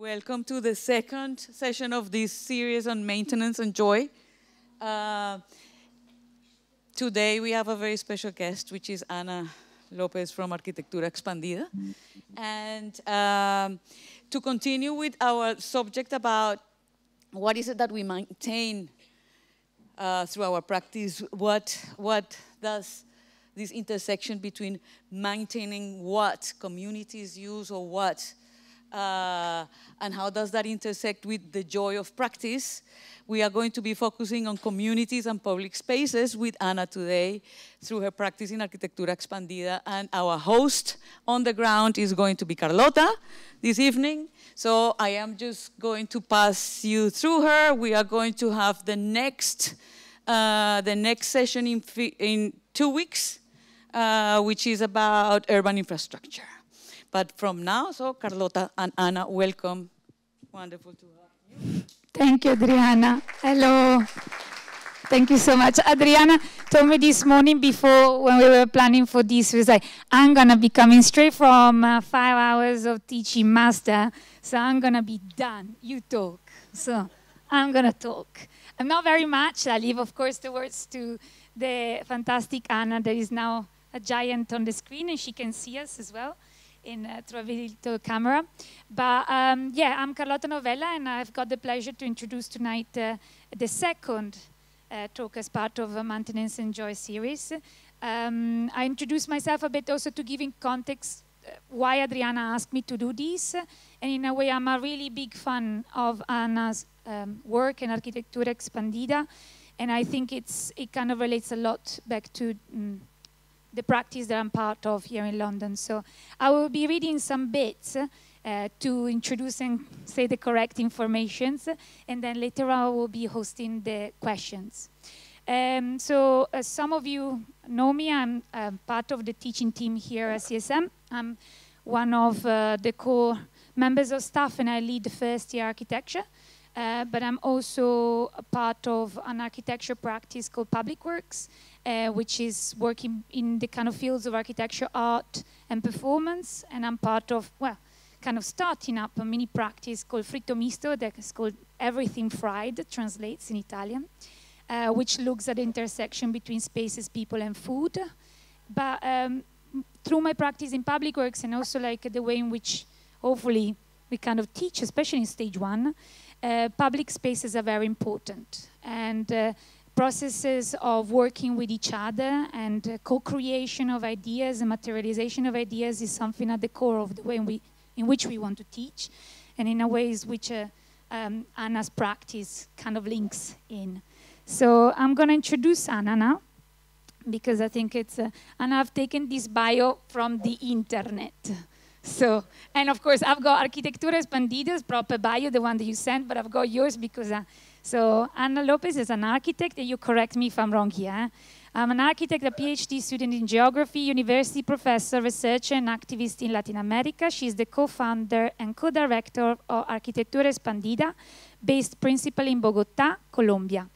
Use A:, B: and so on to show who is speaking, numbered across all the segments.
A: Welcome to the second session of this series on maintenance and joy. Uh, Today we have a very special guest, which is Ana Lopez from Arquitectura Expandida. And to continue with our subject about what is it that we maintain through our practice, what does this intersection between maintaining what communities use or what, and how does that intersect with the joy of practice? We are going to be focusing on communities and public spaces with Ana today through her practice in Arquitectura Expandida. And our host on the ground is going to be Carlota this evening. So I am just going to pass you through her. We are going to have the next session in 2 weeks, which is about urban infrastructure. But from now, so Carlota and Ana, welcome. Wonderful to have you.
B: Thank you, Adriana. Hello. Thank you so much. Adriana told me this morning before when we were planning for this, she was like, I'm going to be coming straight from 5 hours of teaching master, so I'm going to be done. You talk. So I'm going to talk. I'm not very much. I leave, of course, the words to the fantastic Ana that is now a giant on the screen, and she can see us as well through a little camera. But yeah, I'm Carlota Novella, and I've got the pleasure to introduce tonight the second talk as part of a Maintenance and Joy series. I introduce myself a bit also to give in context why Adriana asked me to do this. And in a way, I'm a really big fan of Ana's work in Arquitectura Expandida. And I think it kind of relates a lot back to the practice that I'm part of here in London. So I will be reading some bits to introduce and say the correct informations, and then later on I will be hosting the questions. So as some of you know me, I'm part of the teaching team here at CSM. I'm one of the core members of staff, and I lead the first year architecture. But I'm also a part of an architecture practice called Public Works, which is working in the kind of fields of architecture, art, and performance. And I'm part of, well, kind of starting up a mini practice called Fritto Misto, that is called Everything Fried, translates in Italian, which looks at the intersection between spaces, people, and food. But through my practice in Public Works, and also like the way in which hopefully we kind of teach, especially in stage 1, public spaces are very important, and processes of working with each other and co-creation of ideas and materialization of ideas is something at the core of the way in which we want to teach, and in a ways which Ana's practice kind of links in. So I'm going to introduce Ana now, because I think it's, and I've taken this bio from the internet. So, and of course, I've got Arquitectura Expandida's proper bio, the one that you sent, but I've got yours because, so Ana Lopez is an architect, and you correct me if I'm wrong here. I'm an architect, a PhD student in geography, university professor, researcher, and activist in Latin America. She's the co-founder and co-director of Arquitectura Expandida, based principally in Bogotá, Colombia.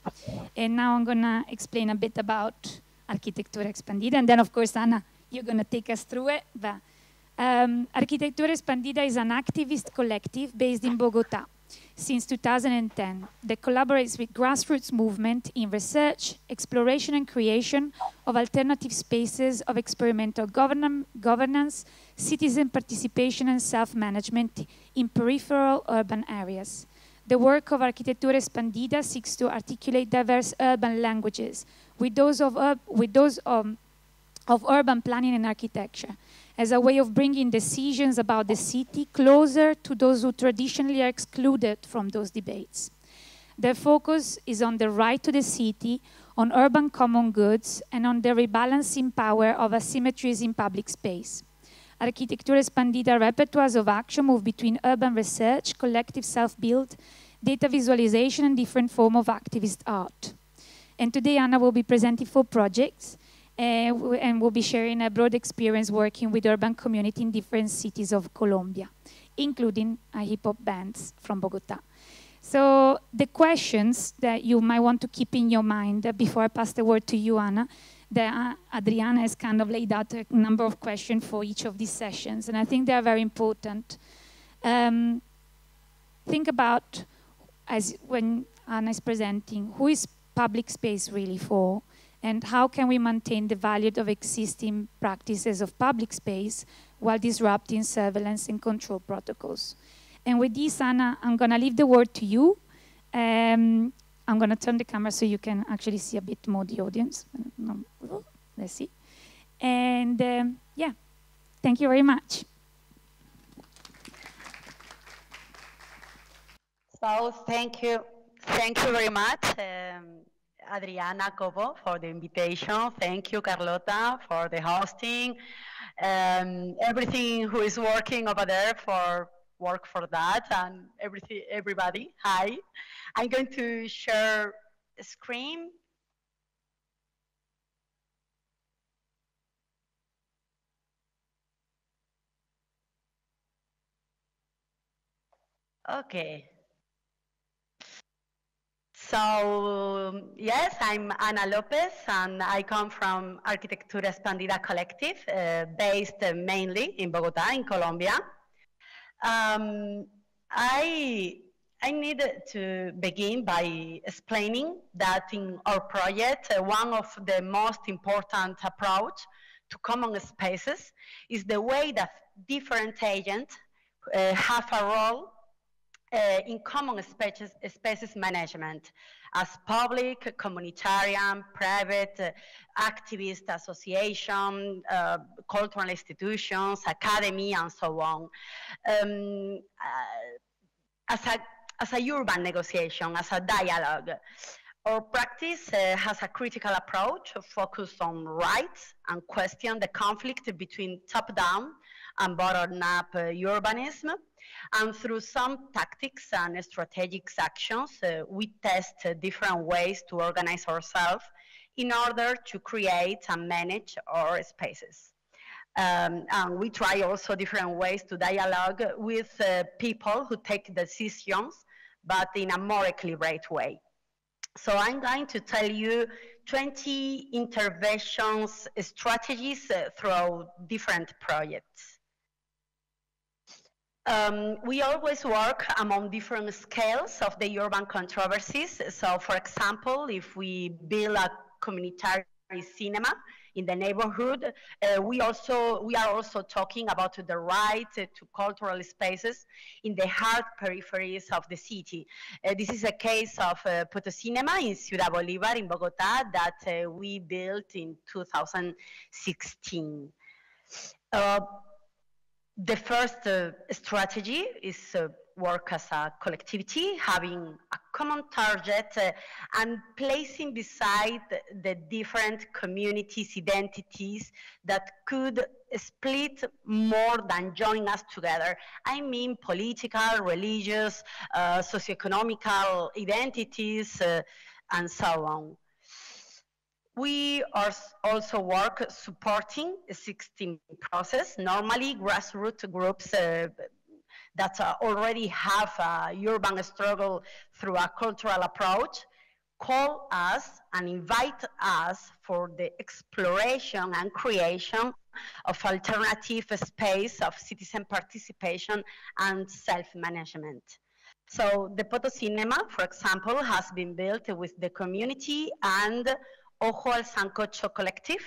B: And now I'm going to explain a bit about Arquitectura Expandida, and then, of course, Ana, you're going to take us through it. But Arquitectura Expandida is an activist collective based in Bogotá since 2010 that collaborates with grassroots movement in research, exploration, and creation of alternative spaces of experimental governance, citizen participation, and self-management in peripheral urban areas. The work of Arquitectura Expandida seeks to articulate diverse urban languages with those of urban planning and architecture, as a way of bringing decisions about the city closer to those who traditionally are excluded from those debates. Their focus is on the right to the city, on urban common goods, and on the rebalancing power of asymmetries in public space. Arquitectura Expandida repertoires of action move between urban research, collective self-build, data visualization, and different forms of activist art. And today, Ana will be presenting 4 projects, and we'll be sharing a broad experience working with urban community in different cities of Colombia, including hip-hop bands from Bogotá. So the questions that you might want to keep in your mind before I pass the word to you, Ana, that Adriana has kind of laid out a number of questions for each of these sessions, and I think they are very important. think about, as when Ana is presenting, who is public space really for? And how can we maintain the value of existing practices of public space while disrupting surveillance and control protocols? And with this, Ana, I'm going to leave the word to you. I'm going to turn the camera so you can actually see a bit more the audience. Let's see. And yeah, thank you very much.
C: So thank you very much, Adriana Cobo, for the invitation. Thank you, Carlota, for the hosting. Everything who is working over there work for that, and everybody. Hi, I'm going to share a screen. Okay. So, yes, I'm Ana Lopez, and I come from Arquitectura Expandida collective, based mainly in Bogotá, in Colombia. I needed to begin by explaining that in our project, one of the most important approach to common spaces is the way that different agents have a role in common spaces management as public, communitarian, private, activist association, cultural institutions, academy, and so on. As a urban negotiation, as a dialogue. Our practice has a critical approach focused on rights and question the conflict between top-down and bottom-up urbanism. And through some tactics and strategic actions, we test different ways to organize ourselves in order to create and manage our spaces. And we try also different ways to dialogue with people who take decisions, but in a more equilibrated way. So I'm going to tell you 20 interventions strategies through different projects. We always work among different scales of the urban controversies. So for example, if we build a communitary cinema in the neighborhood, we are also talking about the right to cultural spaces in the hard peripheries of the city. This is a case of Cinema in Ciudad Bolívar in Bogotá that we built in 2016. The first strategy is work as a collectivity, having a common target and placing beside the different communities' identities that could split more than join us together. I mean political, religious, socioeconomical identities, and so on. We also work supporting the 16 process, normally grassroots groups that already have a urban struggle through a cultural approach, call us and invite us for the exploration and creation of alternative space of citizen participation and self-management. So the Cinema, for example, has been built with the community and Ojo al Sancocho Collective,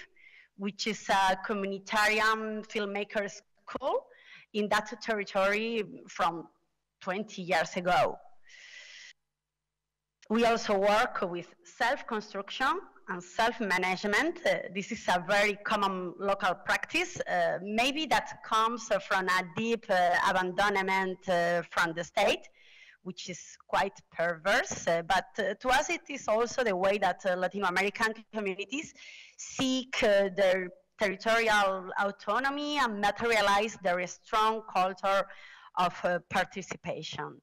C: which is a communitarian filmmakers school in that territory from 20 years ago. We also work with self-construction and self-management. This is a very common local practice. Maybe that comes from a deep abandonment from the state, which is quite perverse, but to us it is also the way that Latin American communities seek their territorial autonomy and materialize their strong culture of participation.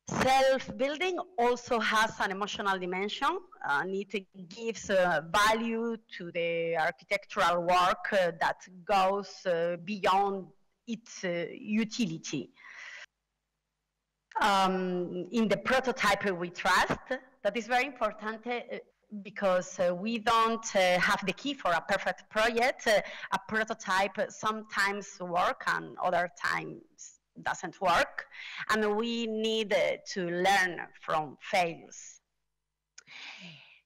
C: Self-building also has an emotional dimension, and it gives value to the architectural work that goes beyond its utility. In the prototype we trust, that is very important because we don't have the key for a perfect project. A prototype sometimes works and other times doesn't work, and we need to learn from failures.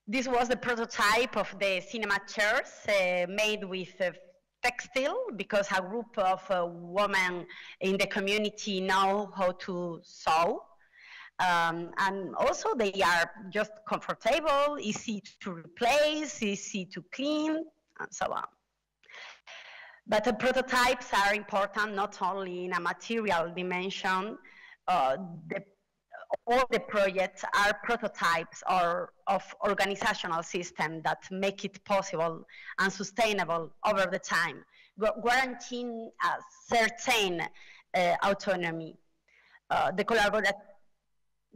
C: This was the prototype of the cinema chairs made with textile, because a group of women in the community know how to sew. And also they are just comfortable, easy to replace, easy to clean, and so on. But the prototypes are important not only in a material dimension. All the projects are prototypes of organizational systems that make it possible and sustainable over the time, guaranteeing a certain autonomy. The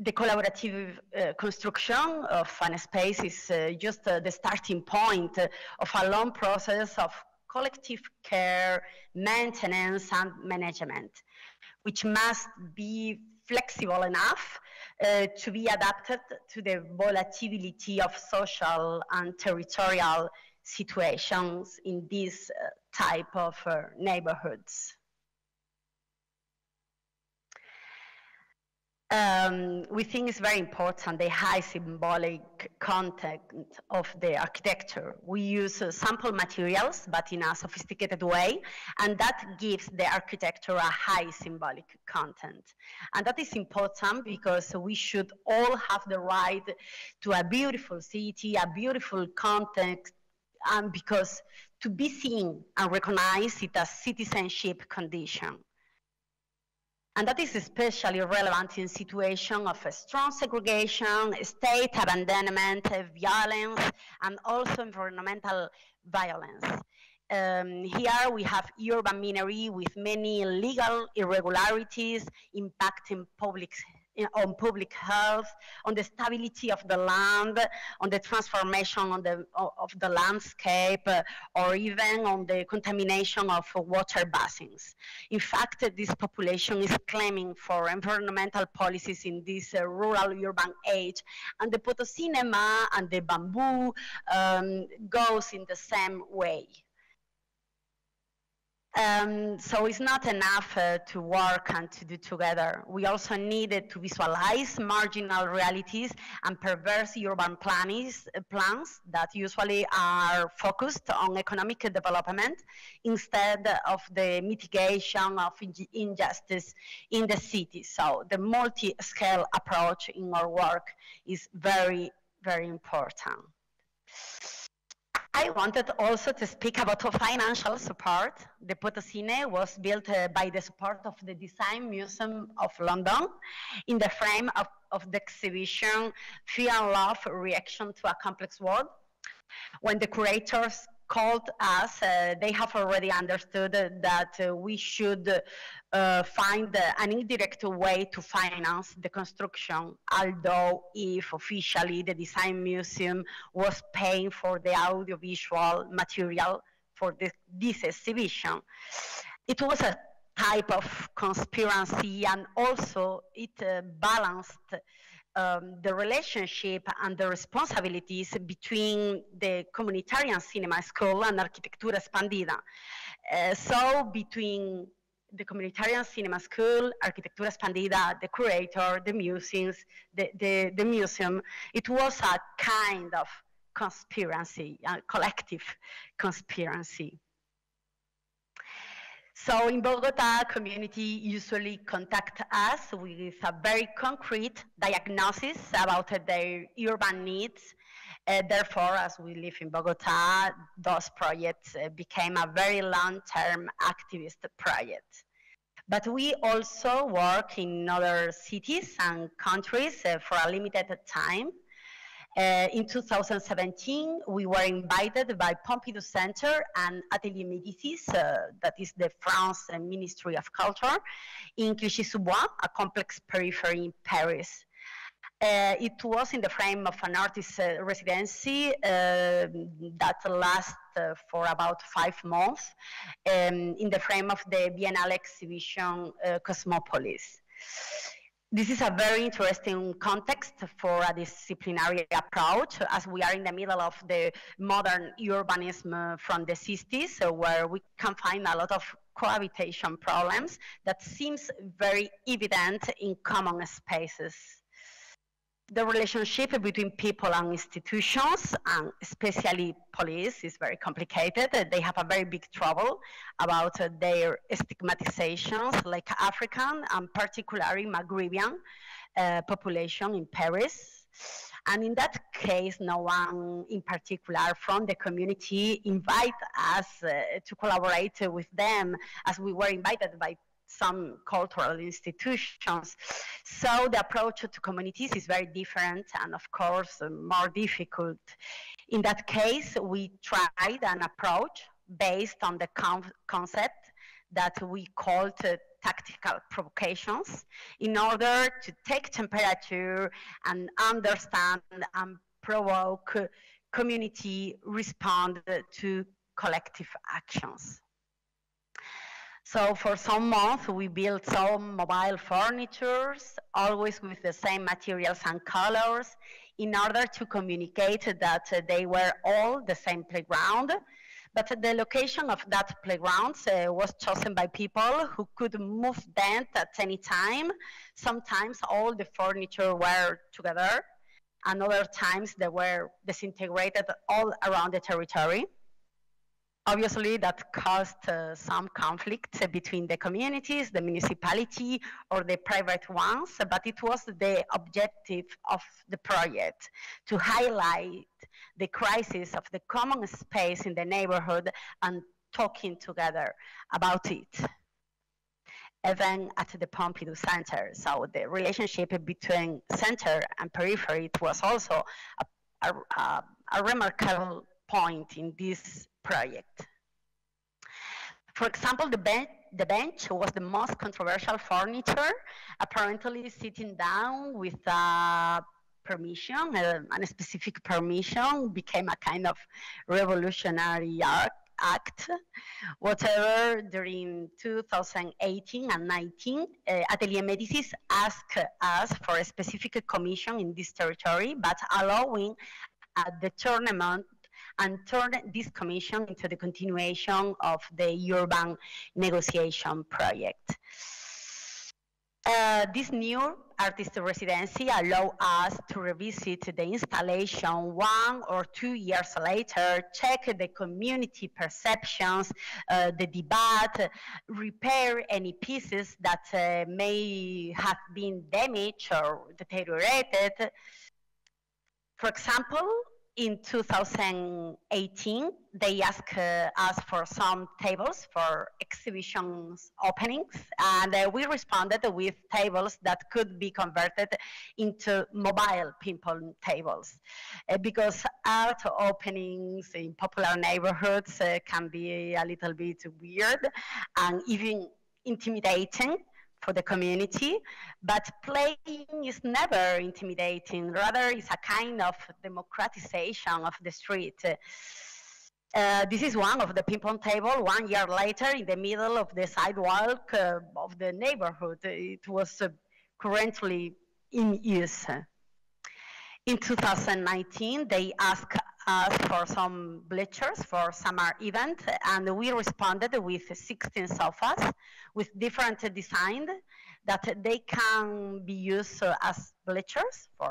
C: collaborative construction of a space is just the starting point of a long process of collective care, maintenance, and management, which must be flexible enough to be adapted to the volatility of social and territorial situations in this type of neighborhoods. We think it's very important, the high symbolic content of the architecture. We use sample materials, but in a sophisticated way, and that gives the architecture a high symbolic content. And that is important because we should all have the right to a beautiful city, a beautiful context, and because to be seen and recognized is a citizenship condition. And that is especially relevant in situations of a strong segregation, state abandonment, violence, and also environmental violence. Here we have urban minery with many legal irregularities impacting on public health, on the stability of the land, on the transformation of the landscape, or even on the contamination of water basins. In fact, this population is claiming for environmental policies in this rural-urban age, and the photocinema and the bamboo goes in the same way. So it's not enough to work and to do together. We also needed to visualize marginal realities and perverse urban plans that usually are focused on economic development instead of the mitigation of injustice in the city. So the multi-scale approach in our work is very, very important. I wanted also to speak about financial support. The Potocine was built by the support of the Design Museum of London in the frame of the exhibition Fear and Love, Reaction to a Complex World. When the curators called us, they have already understood that we should find an indirect way to finance the construction, although if officially the Design Museum was paying for the audiovisual material for this exhibition. It was a type of conspiracy, and also it balanced the relationship and the responsibilities between the Communitarian Cinema School and Arquitectura Expandida. So between the Communitarian Cinema School, Arquitectura Expandida, the curator, the museums, the museum, it was a kind of conspiracy, a collective conspiracy. So in Bogota, community usually contact us with a very concrete diagnosis about their urban needs. Therefore, as we live in Bogota, those projects became a very long-term activist project. But we also work in other cities and countries for a limited time. In 2017, we were invited by Pompidou Center and Atelier Médicis, that is the France Ministry of Culture, in Clichy-sous-Bois, a complex periphery in Paris. It was in the frame of an artist residency that lasted for about 5 months, in the frame of the Biennale exhibition Cosmopolis. This is a very interesting context for a disciplinary approach, as we are in the middle of the modern urbanism from the 60s, where we can find a lot of cohabitation problems that seems very evident in common spaces. The relationship between people and institutions, and especially police, is very complicated. They have a very big trouble about their stigmatizations, like African and particularly Maghrebian population in Paris. And in that case, no one in particular from the community invite us to collaborate with them, as we were invited by some cultural institutions. So the approach to communities is very different and, of course, more difficult. In that case, we tried an approach based on the concept that we called tactical provocations, in order to take temperature and understand and provoke community respond to collective actions. So for some months, we built some mobile furnitures, always with the same materials and colors, in order to communicate that they were all the same playground. But the location of that playground was chosen by people who could move them at any time. Sometimes all the furniture were together, and other times they were disintegrated all around the territory. Obviously, that caused some conflict between the communities, the municipality, or the private ones, but it was the objective of the project to highlight the crisis of the common space in the neighborhood and talking together about it. Even at the Pompidou Center, so the relationship between center and periphery, it was also a remarkable point in this project. For example, the bench was the most controversial furniture, apparently sitting down with a permission, a specific permission, became a kind of revolutionary act. Whatever, during 2018 and 19, Atelier Médicis asked us for a specific commission in this territory, but allowing the tournament and turn this commission into the continuation of the urban negotiation project. This new artist residency allowed us to revisit the installation 1 or 2 years later, check the community perceptions, the debate, repair any pieces that may have been damaged or deteriorated. For example, in 2018, they asked us for some tables for exhibitions openings, and we responded with tables that could be converted into mobile ping-pong tables, because art openings in popular neighborhoods can be a little bit weird and even intimidating for the community, but playing is never intimidating. Rather, it's a kind of democratization of the street. This is one of the ping-pong table 1 year later in the middle of the sidewalk of the neighborhood. It was currently in use. In 2019, they asked us for some bleachers for summer event, and we responded with 16 sofas with different designs that they can be used as bleachers for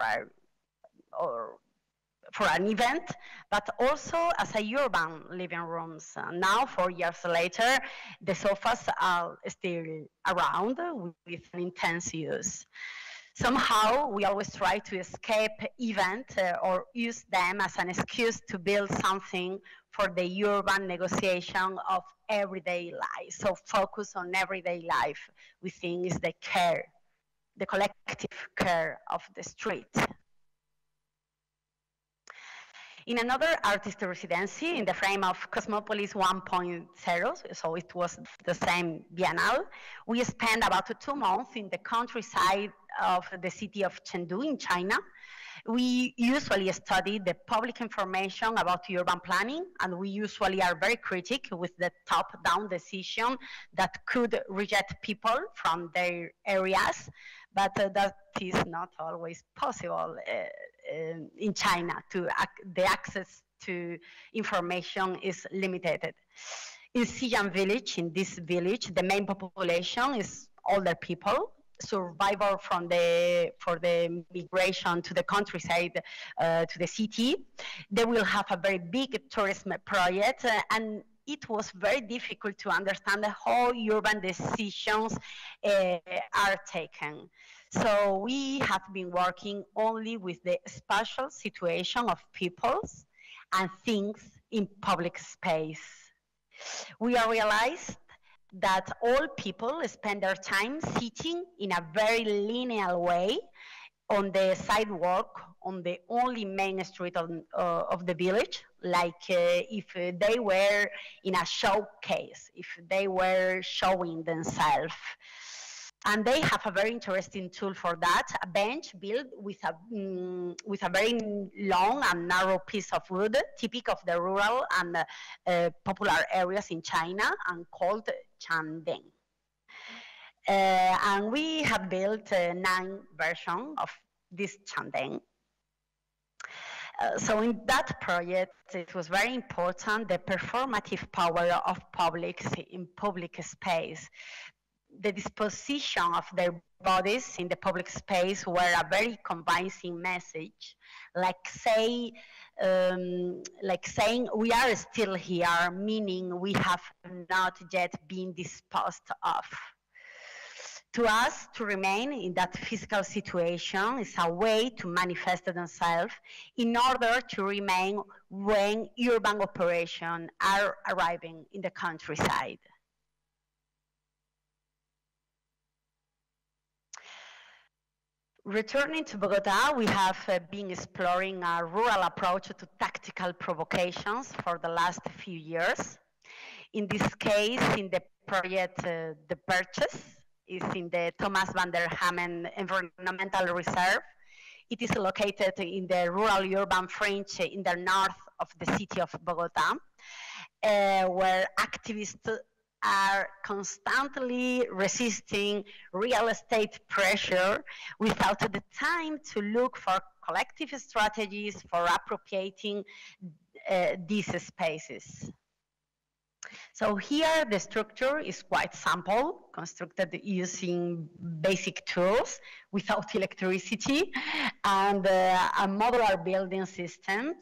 C: an event, but also as a urban living rooms. Now, 4 years later, the sofas are still around with an intense use. Somehow, we always try to escape event or use them as an excuse to build something for the urban negotiation of everyday life. So focus on everyday life, we think, is the care, the collective care of the street. In another artist residency in the frame of Cosmopolis 1.0, so it was the same biennale, we spent about 2 months in the countryside of the city of Chengdu in China. We usually study the public information about urban planning, and we usually are very critical with the top-down decision that could reject people from their areas. but that is not always possible in China. The access to information is limited. In Xiyang village, in this village, the main population is older people, survivor for the migration to the countryside, to the city. They will have a very big tourism project, and it was very difficult to understand how urban decisions are taken. So we have been working only with the spatial situation of peoples and things in public space. We have realized that all people spend their time sitting in a very linear way on the sidewalk, on the only main street of the village, like if they were in a showcase, if they were showing themselves. And they have a very interesting tool for that, a bench built with a very long and narrow piece of wood, typical of the rural and popular areas in China, and called chandeng. And we have built 9 versions of this chandeng. So in that project, it was very important, the performative power of publics in public space. The disposition of their bodies in the public space were a very convincing message, like saying we are still here, meaning we have not yet been disposed of. To us, to remain in that physical situation is a way to manifest themselves in order to remain when urban operations are arriving in the countryside. Returning to Bogota, we have been exploring a rural approach to tactical provocations for the last few years. In this case, in the project The Purchase, is in the Thomas van der Hamen Environmental Reserve. It is located in the rural-urban fringe in the north of the city of Bogota, where activists are constantly resisting real estate pressure without the time to look for collective strategies for appropriating these spaces. So here the structure is quite simple, constructed using basic tools without electricity and a modular building systems.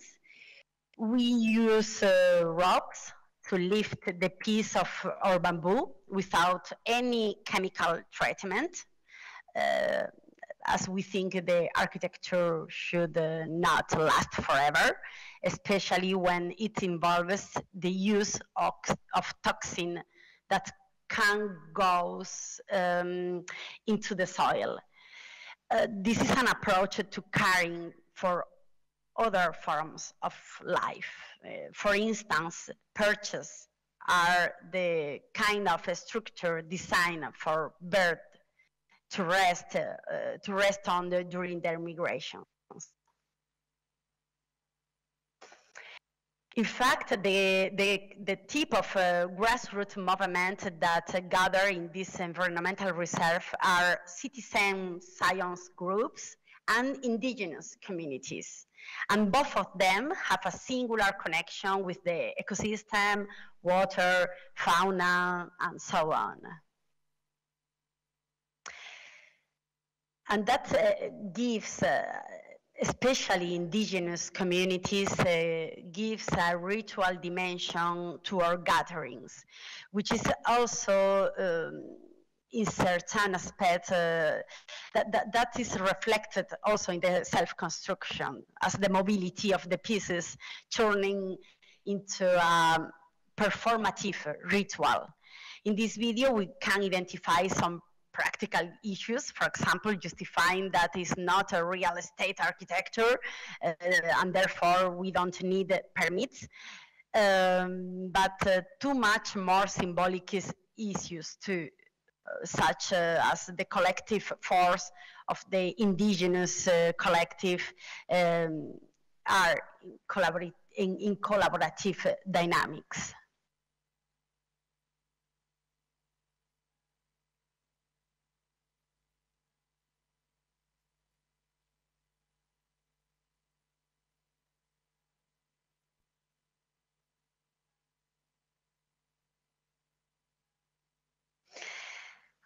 C: We use rocks to lift the piece of our bamboo without any chemical treatment, as we think the architecture should not last forever, especially when it involves the use of toxin that can go into the soil. This is an approach to caring for other forms of life. For instance, perches are the kind of a structure designed for birds to rest on during their migrations. In fact, the type of grassroots movement that gather in this environmental reserve are citizen science groups and indigenous communities. And both of them have a singular connection with the ecosystem, water, fauna, and so on. And that gives, especially indigenous communities, gives a ritual dimension to our gatherings, which is also in certain aspects that is reflected also in the self-construction as the mobility of the pieces turning into a performative ritual. In this video, we can identify some practical issues, for example, justifying that is not a real estate architecture and therefore we don't need permits, but too much more symbolic issues too, such as the collective force of the indigenous collective are in collaborative dynamics.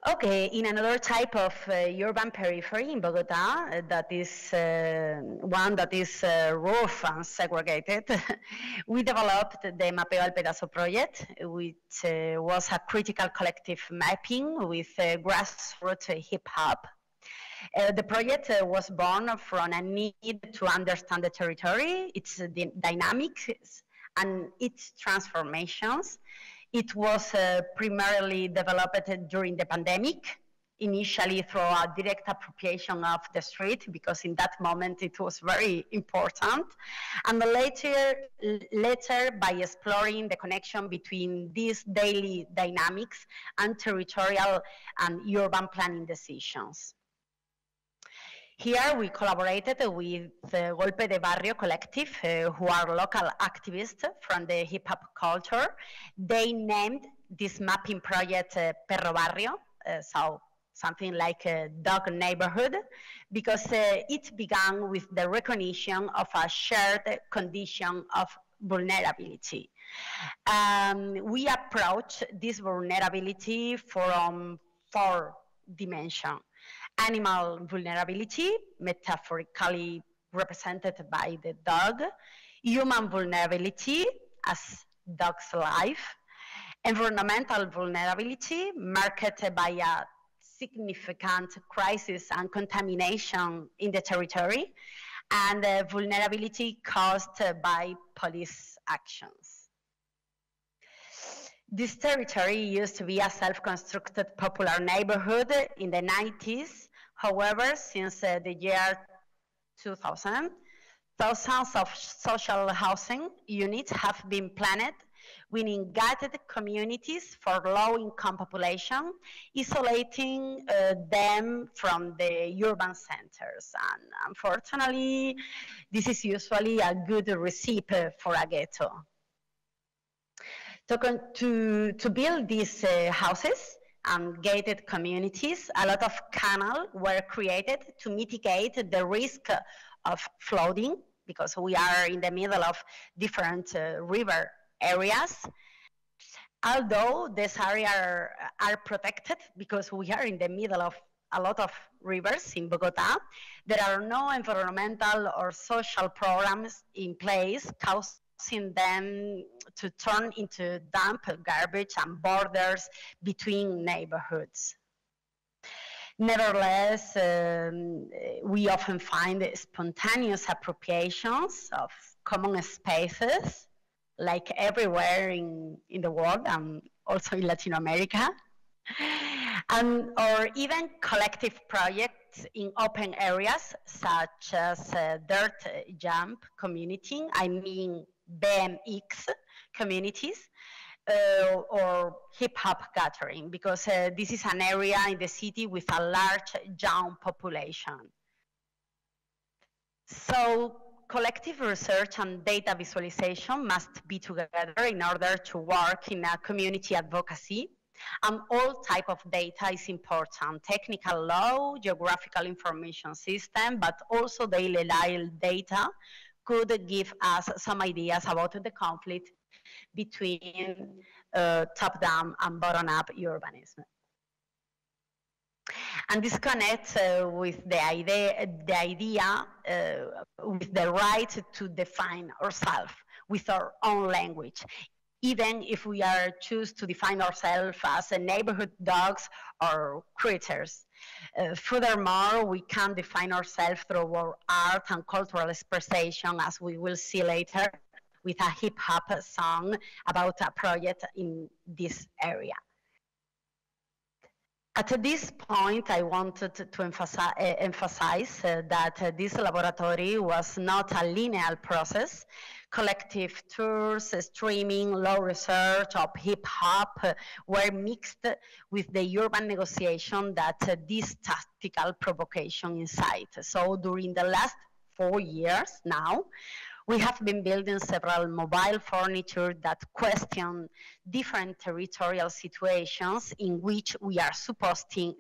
C: Okay, in another type of urban periphery in Bogota, that is one that is rough and segregated, we developed the Mapeo al Pedazo project, which was a critical collective mapping with grassroots hip-hop. The project was born from a need to understand the territory, its dynamics, and its transformations. It was primarily developed during the pandemic, initially through a direct appropriation of the street, because in that moment it was very important, and later by exploring the connection between these daily dynamics and territorial and urban planning decisions. Here we collaborated with the Golpe de Barrio collective, who are local activists from the hip hop culture. They named this mapping project Perro Barrio, so something like a dog neighborhood, because it began with the recognition of a shared condition of vulnerability. We approach this vulnerability from 4 dimensions. Animal vulnerability, metaphorically represented by the dog, human vulnerability as dog's life, environmental vulnerability marked by a significant crisis and contamination in the territory, and vulnerability caused by police actions. This territory used to be a self-constructed popular neighborhood in the 90s. However, since the year 2000, thousands of social housing units have been planned within gated communities for low-income population, isolating them from the urban centers. And unfortunately, this is usually a good recipe for a ghetto. To build these houses and gated communities, a lot of canals were created to mitigate the risk of flooding, because we are in the middle of different river areas. Although these areas are protected because we are in the middle of a lot of rivers in Bogota, there are no environmental or social programs in place causing them to turn into dump garbage and borders between neighborhoods. Nevertheless, we often find spontaneous appropriations of common spaces, like everywhere in the world and also in Latin America, or even collective projects in open areas, such as dirt jump community, I mean BMX communities, or hip-hop gathering, because this is an area in the city with a large young population. So collective research and data visualization must be together in order to work in a community advocacy. And all type of data is important: technical law, geographical information system, but also daily life data could give us some ideas about the conflict between top-down and bottom-up urbanism. And this connects with the idea with the right to define ourselves with our own language, even if we choose to define ourselves as a neighborhood dogs or critters. Furthermore, we can define ourselves through our art and cultural expression, as we will see later with a hip-hop song about a project in this area. At this point, I wanted to emphasize that this laboratory was not a linear process. Collective tours, streaming, law research of hip-hop were mixed with the urban negotiation that this tactical provocation inside. So during the last 4 years now, we have been building several mobile furniture that question different territorial situations in which we are supporting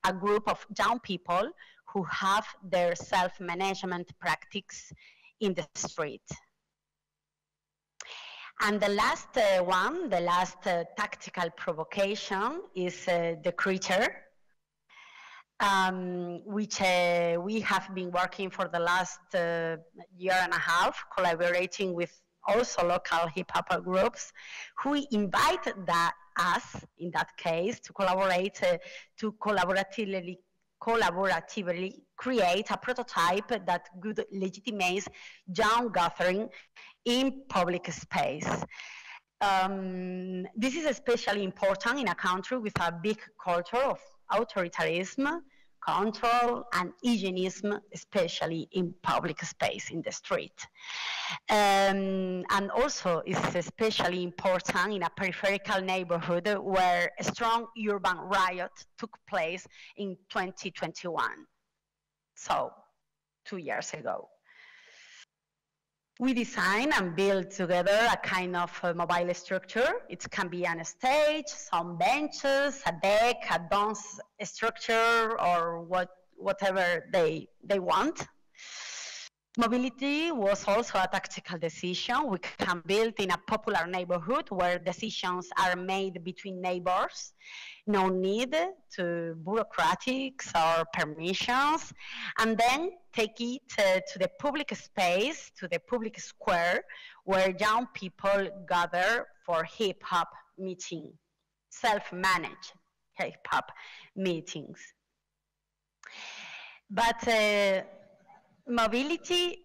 C: a group of young people who have their self-management practice in the street. And the last one, the last tactical provocation is the creature, which we have been working for the last year and a half, collaborating with also local hip-hop groups who invite us, in that case, to collaborate, to collaboratively create a prototype that could legitimize young gathering in public space. This is especially important in a country with a big culture of authoritarianism, control, and hygienism, especially in public space, in the street. And also it's especially important in a peripheral neighborhood where a strong urban riot took place in 2021, so 2 years ago. We design and build together a kind of mobile structure. It can be on a stage, some benches, a deck, a dance structure, or whatever they want. Mobility was also a tactical decision. We can build in a popular neighborhood where decisions are made between neighbors. No need to bureaucratics or permissions, and then take it to the public space, to the public square, where young people gather for hip-hop meeting, self-managed hip-hop meetings. But mobility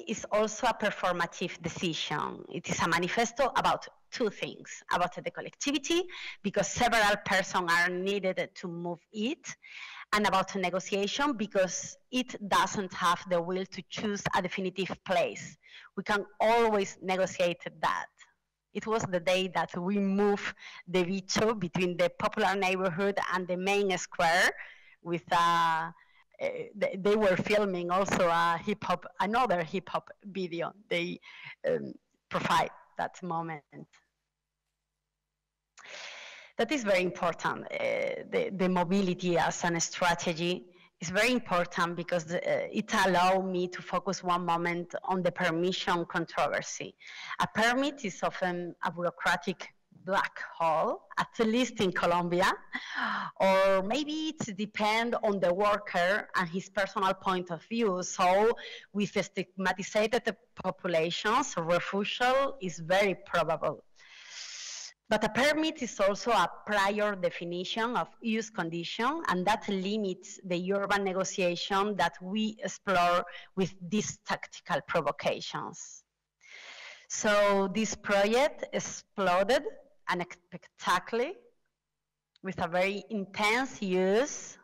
C: is also a performative decision. It is a manifesto about two things: about the collectivity, because several persons are needed to move it, and about negotiation, because it doesn't have the will to choose a definitive place. We can always negotiate that. It was the day that we moved the Bicho between the popular neighborhood and the main square with they were filming also another hip-hop video. They provide that moment. That is very important. The mobility as a strategy is very important because it allowed me to focus one moment on the permission controversy. A permit is often a bureaucratic black hole, at least in Colombia, or maybe it depends on the worker and his personal point of view. So with stigmatized populations, refusal is very probable. But a permit is also a prior definition of use condition, and that limits the urban negotiation that we explore with these tactical provocations. So this project exploded unexpectedly with a very intense use,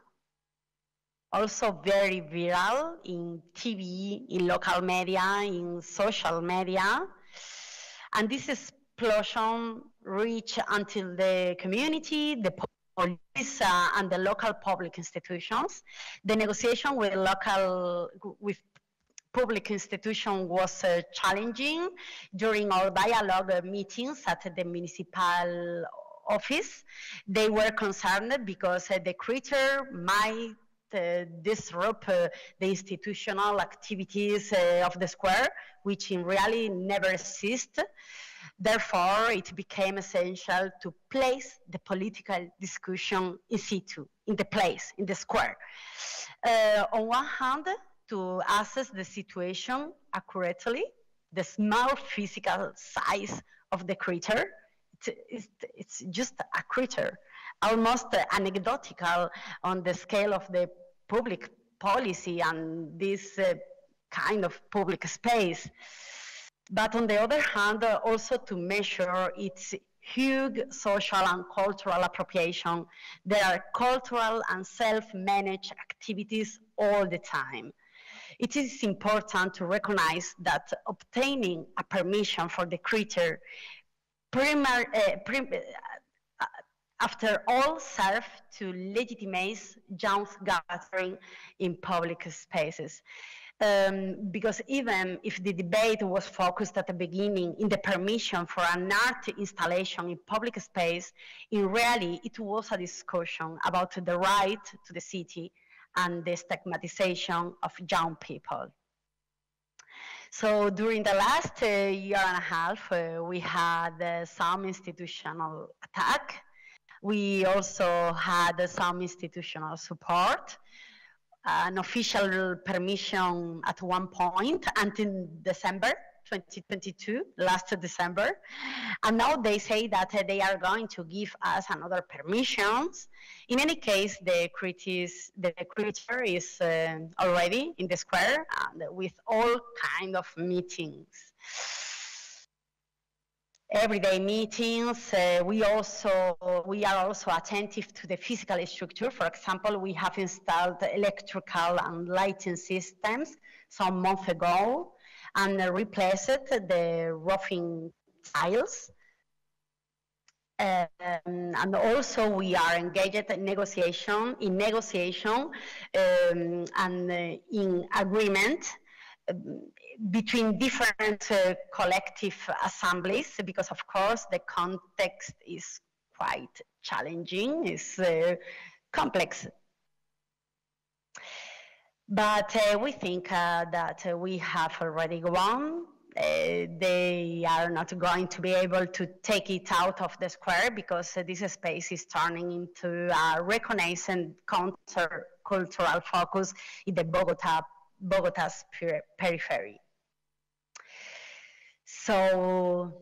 C: also very viral in TV, in local media, in social media. And this explosion reached until the community, the police, and the local public institutions. The negotiation with public institution was challenging. During our dialogue meetings at the municipal office, they were concerned because the creature might disrupt the institutional activities of the square, which in reality never exist. Therefore, it became essential to place the political discussion in situ, in the place, in the square. On one hand, to assess the situation accurately, the small physical size of the creature, it's just a creature, almost anecdotal on the scale of the public policy and this kind of public space. But on the other hand, also to measure its huge social and cultural appropriation. There are cultural and self-managed activities all the time. It is important to recognize that obtaining a permission for the creature after all serve to legitimize young gathering in public spaces. Because even if the debate was focused at the beginning in the permission for an art installation in public space, in reality it was a discussion about the right to the city and the stigmatization of young people. So during the last year and a half, we had some institutional attack. We also had some institutional support, an official permission at one point until December 2022, last December. And now they say that they are going to give us another permissions. In any case, the creature is already in the square and with all kind of meetings. Everyday meetings. We are also attentive to the physical structure. For example, we have installed electrical and lighting systems some months ago and replaced the roofing tiles. And also we are engaged in negotiation and in agreement between different collective assemblies, because of course the context is quite challenging, it's complex. But we think that we have already won. They are not going to be able to take it out of the square because this space is turning into a reconnaissance counter-cultural focus in the Bogota's periphery. So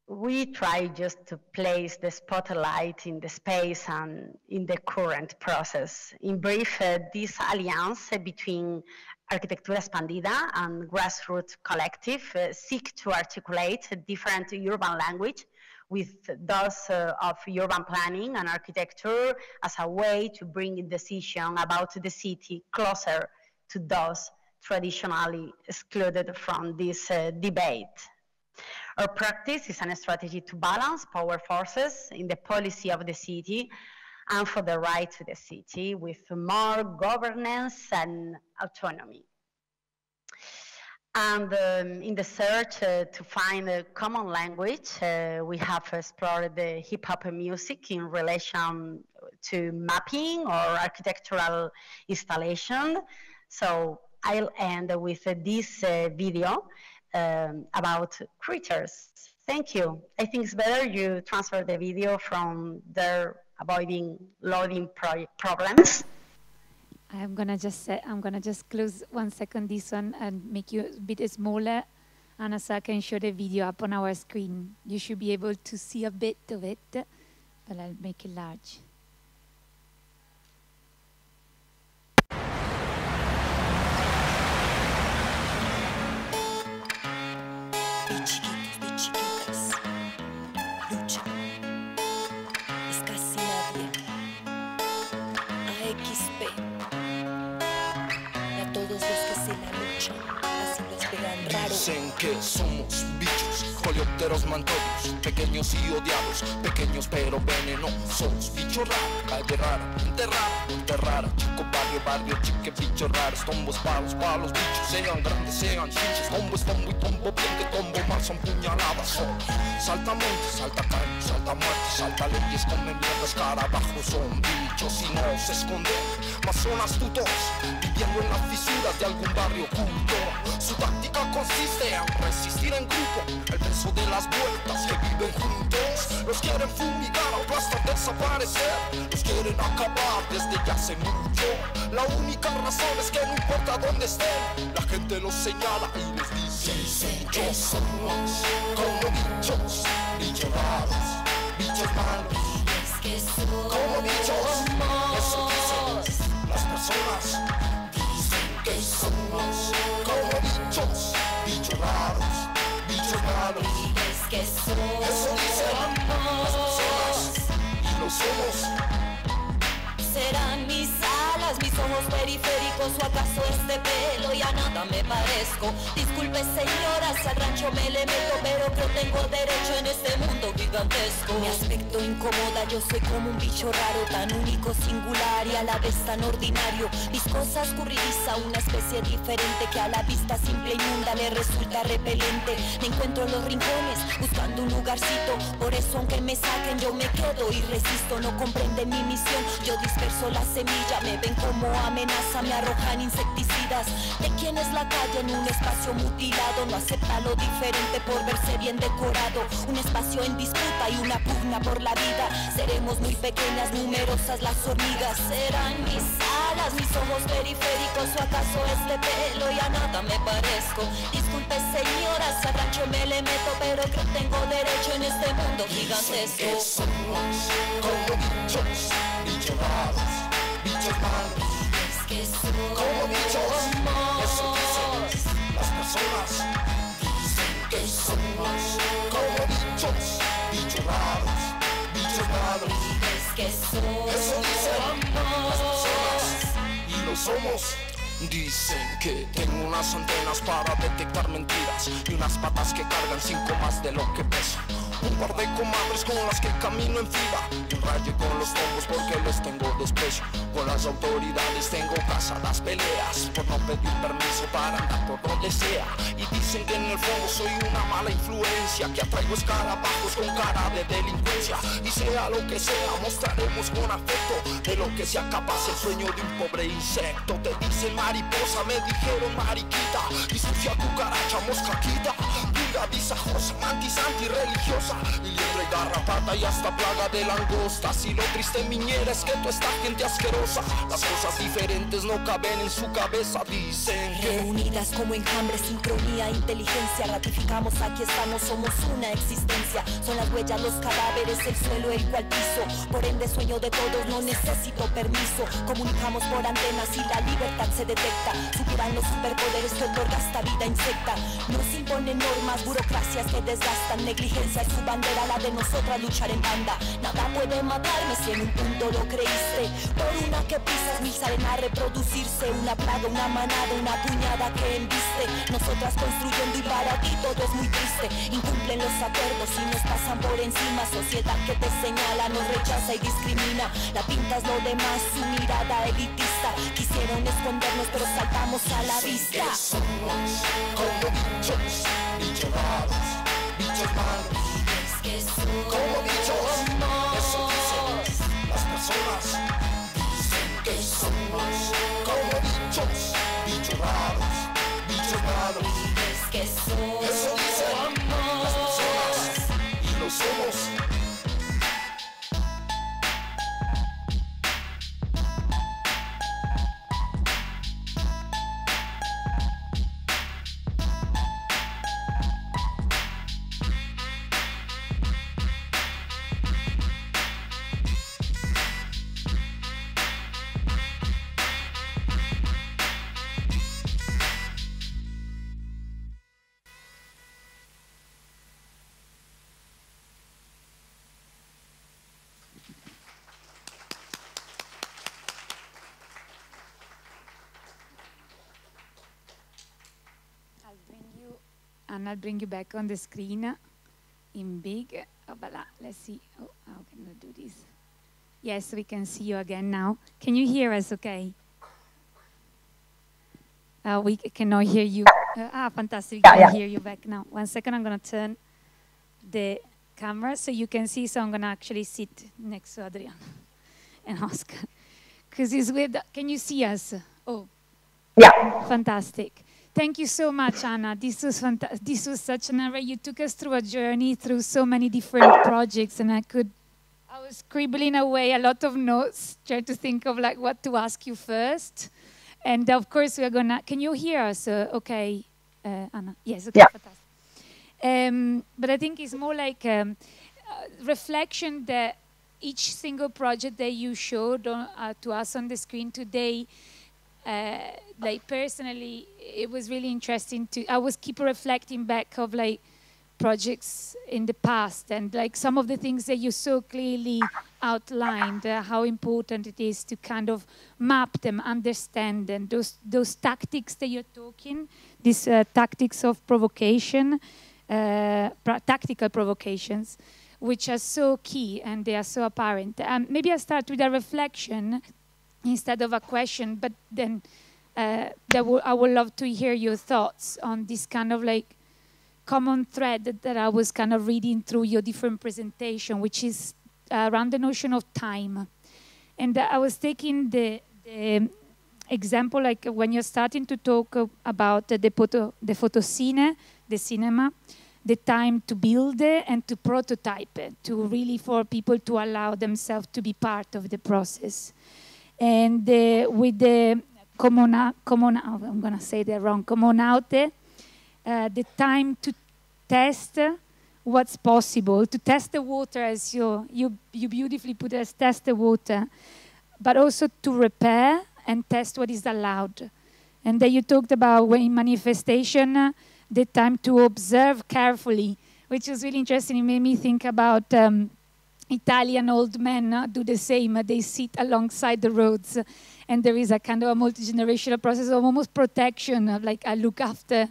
C: we try just to place the spotlight in the space and in the current process. In brief, this alliance between Arquitectura Expandida and grassroots collective seek to articulate a different urban language with those of urban planning and architecture as a way to bring a decision about the city closer to those traditionally excluded from this debate. Our practice is a strategy to balance power forces in the policy of the city and for the right to the city with more governance and autonomy. And in the search to find a common language, we have explored the hip-hop music in relation to mapping or architectural installation. So I'll end with this video about creatures. Thank you. I think it's better you transfer the video from there, avoiding loading problems.
B: I'm gonna just close 1 second this one and make you a bit smaller, and so I can show the video up on our screen. You should be able to see a bit of it, but I'll make it large.
D: Dicen que somos bichos, coleópteros mantorios, pequeños y odiados, pequeños pero venenosos. Bicho raro, calle rara, gente rara, chico barrio, chique, bicho raros, tombos, palos, bichos, sean grandes, sean chinches, tombo es tombo y tombo bien, que tombo mal son puñaladas, son. Salta monte, salta calle, salta muerte, salta leyes, come mierda, escarabajos, son bichos y no se esconden, mas son astutos, viviendo en las fisuras de algún barrio oculto. Su táctica consiste en resistir en grupo, el peso de las vueltas que viven juntos. Los quieren fumigar, aplastar, desaparecer, los quieren acabar desde ya hace mucho. La única razón es que no importa dónde estén, la gente los señala y les dice: bichos somos, como bichos, bichos raros, bichos malos, como bichos, eso dicen las personas. Que somos como bichos, bichos raros, bichos malos. Eso dicen las personas y lo somos.
E: Serán mis alas, mis ojos periféricos, o acaso este pelo y a nada me parezco. Disculpe señora si al rancho me le meto, pero creo tengo derecho en este mundo gigantesco. Mi aspecto incomoda, yo soy como un bicho raro, tan único, singular y a la vez tan ordinario. Viscosa, escurridiza, una especie diferente que a la vista simple y inmunda le resulta repelente. Me encuentro en los rincones buscando un lugarcito, por eso aunque me saquen yo me quedo y resisto. No comprenden mi misión, yo disperso la semilla, me ven como amenaza, me arrojan insecticidas. ¿De quién es la calle en un espacio mutilado? No acepta lo diferente por verse bien decorado. Un espacio en disputa y una pugna por la vida. Seremos muy pequeñas, numerosas las hormigas. Serán mis alas, mis ojos periféricos, o acaso es de pelo y a nada me parezco. Disculpe señora, si al rancho me le meto, pero que tengo derecho en este mundo gigantesco.
D: Que somos como bichos, bichos raros, bichos malos.
E: Es que somos
D: Como bichos, eso dicen las personas. Dicen que somos como bichos, bichos raros, bichos malos.
E: Es que somos
D: Eso dicen las personas y lo somos. Dicen que tengo unas antenas para detectar mentiras y unas patas que cargan 5 más de lo que peso. Un par de comadres con las que camino en fila y un rayo con los tombos porque les tengo desprecio. Con las autoridades tengo casadas peleas por no pedir permiso para andar por donde sea. Y dicen que en el fondo soy una mala influencia, que atraigo escarabajos con cara de delincuencia. Y sea lo que sea, mostraremos con afecto de lo que sea capaz el sueño de un pobre insecto. Te dicen mariposa, me dijeron mariquita, y sucia cucaracha, moscaquita, pulga, visajosa, mantis antirreligiosa, y liebre, garrapata y hasta plaga de langostas. Y lo triste miñera es que tú esta gente asquerosa, las cosas diferentes no caben en su cabeza. Dicen que
E: reunidas como enjambres, sincronía, inteligencia, ratificamos, aquí estamos, somos una existencia. Son las huellas, los cadáveres, el suelo, el cual piso. Por ende sueño de todos, no necesito permiso. Comunicamos por antenas y la libertad se detecta. Superan los superpoderes que otorga esta vida insecta. Nos imponen normas, burocracias que desgastan. Negligencia es su bandera, la de nosotras luchar en banda. Nada puede matarme si en un punto lo creíste. Por una que pisas, mil salen a reproducirse. Una plaga, una manada, una puñada que embiste. Nosotras construyendo y para ti todo es muy triste. Incumplen los acuerdos y nos pasan por encima. Sociedad que te señala, nos rechaza y discrimina. La pinta es lo demás, su mirada elitista. Quisieron escondernos pero saltamos a la vista.
D: que somos como bichos, bichos raros, bichos malos.
E: Es que somos
D: Como bichos, eso dicen las personas. Dicen que somos como bichos, bichos raros, bichos malos.
E: Es que somos
D: Eso dicen las personas y lo somos.
B: And I'll bring you back on the screen in big. Oh, voila. Let's see. Oh, how can I do this? Yes, we can see you again now. Can you hear us okay? We cannot hear you. Fantastic. We can hear you back now. 1 second, I'm going to turn the camera so you can see. So I'm going to actually sit next to Adriana and Oscar. Because it's weird. Can you see us? Oh.
C: Yeah.
B: Fantastic. Thank you so much, Ana. This was this was such an honor. You took us through a journey through so many different projects, and I was scribbling away a lot of notes, trying to think of like what to ask you first. And of course, we're gonna. Can you hear us? Okay, Ana. Yes. Okay.
C: Yeah.
B: Fantastic. But I think it's more like reflection that each single project that you showed to us on the screen today. Like personally, it was really interesting I was keep reflecting back of like projects in the past and like some of the things that you so clearly outlined, how important it is to kind of map them, understand them, those tactics that you're talking, these tactics of provocation, tactical provocations, which are so key and they are so apparent. Maybe I'll start with a reflection instead of a question, but then I would love to hear your thoughts on this kind of like common thread that I was kind of reading through your different presentation, which is around the notion of time. And I was taking the example, like when you're starting to talk about the photoscene, the cinema, the time to build it and to prototype it, to really for people to allow themselves to be part of the process. And with the I'm going to say that wrong, comunaute, the time to test what's possible, to test the water, as you beautifully put it, as test the water, but also to repair and test what is allowed. And then you talked about when in manifestation, the time to observe carefully, which was really interesting. It made me think about Italian old men do the same. They sit alongside the roads, and there is a kind of a multi-generational process of almost protection, of like I look at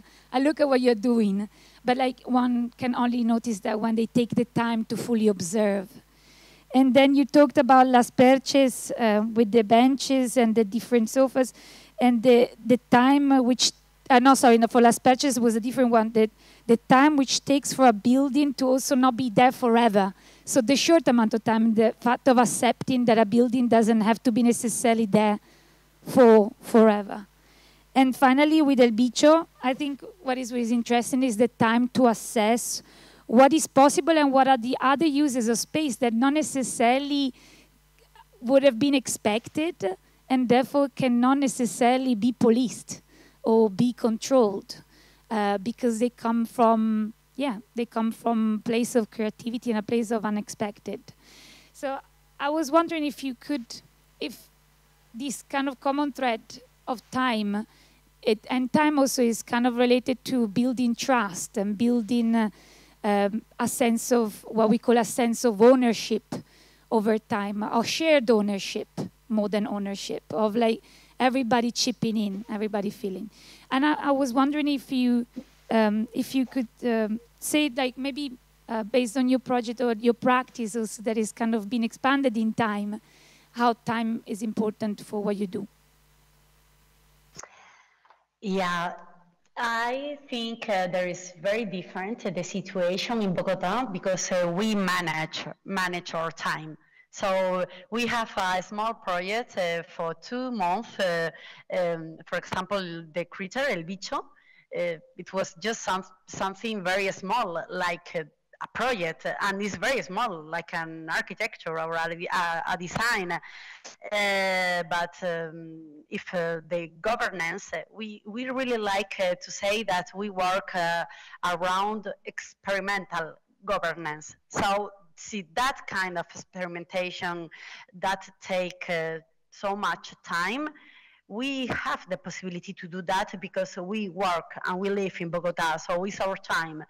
B: what you're doing. But like one can only notice that when they take the time to fully observe. And then you talked about Las Perches with the benches and the different sofas, and the time which, for Las Perches was a different one, the time which takes for a building to also not be there forever. So the short amount of time, the fact of accepting that a building doesn't have to be necessarily there for forever. And finally, with El Bicho, I think what is really interesting is the time to assess what is possible and what are the other uses of space that not necessarily would have been expected and therefore cannot necessarily be policed or be controlled because they come from, place of creativity and a place of unexpected. So I was wondering if this kind of common thread of time, and time also is kind of related to building trust and building a sense of what we call a sense of ownership over time, or shared ownership more than ownership, of like everybody chipping in, everybody feeling. And I was wondering if you could say, like maybe based on your project or your practices that is kind of been expanded in time, how time is important for what you do.
C: Yeah, I think there is very different the situation in Bogota because we manage our time. So we have a small project for 2 months. For example, the critter El Bicho. It was just something very small, like a project, and it's very small, like an architecture or a design. But if the governance, we really like to say that we work around experimental governance. So see, that kind of experimentation that take so much time, we have the possibility to do that because we work and we live in Bogota, so it's our time.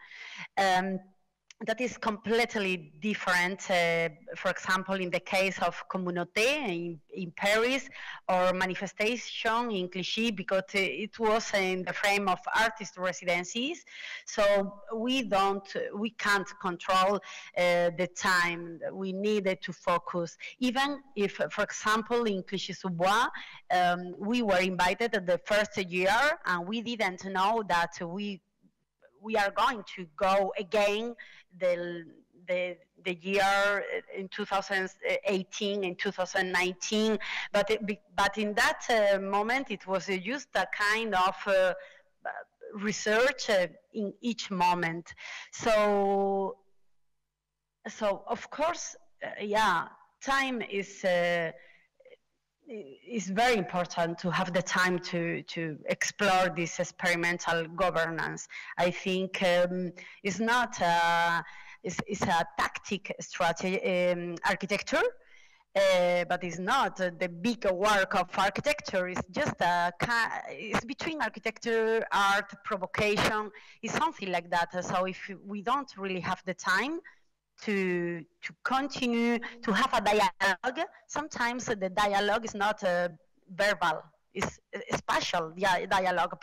C: That is completely different, for example, in the case of Communauté in Paris, or Manifestation in Clichy, because it was in the frame of artist residencies. So we can't control the time. We needed to focus. Even if, for example, in Clichy-sous-Bois, we were invited the first year, and we didn't know that we are going to go again the year in 2018 and 2019, but in that moment it was just a kind of research in each moment. So of course, time is very important to have the time to explore this experimental governance. I think it's not it's a tactic strategy architecture, but it's not the big work of architecture. It's just it's between architecture, art, provocation. It's something like that. So if we don't really have the time to continue to have a dialogue, sometimes the dialogue is not verbal, it's spatial dialogue,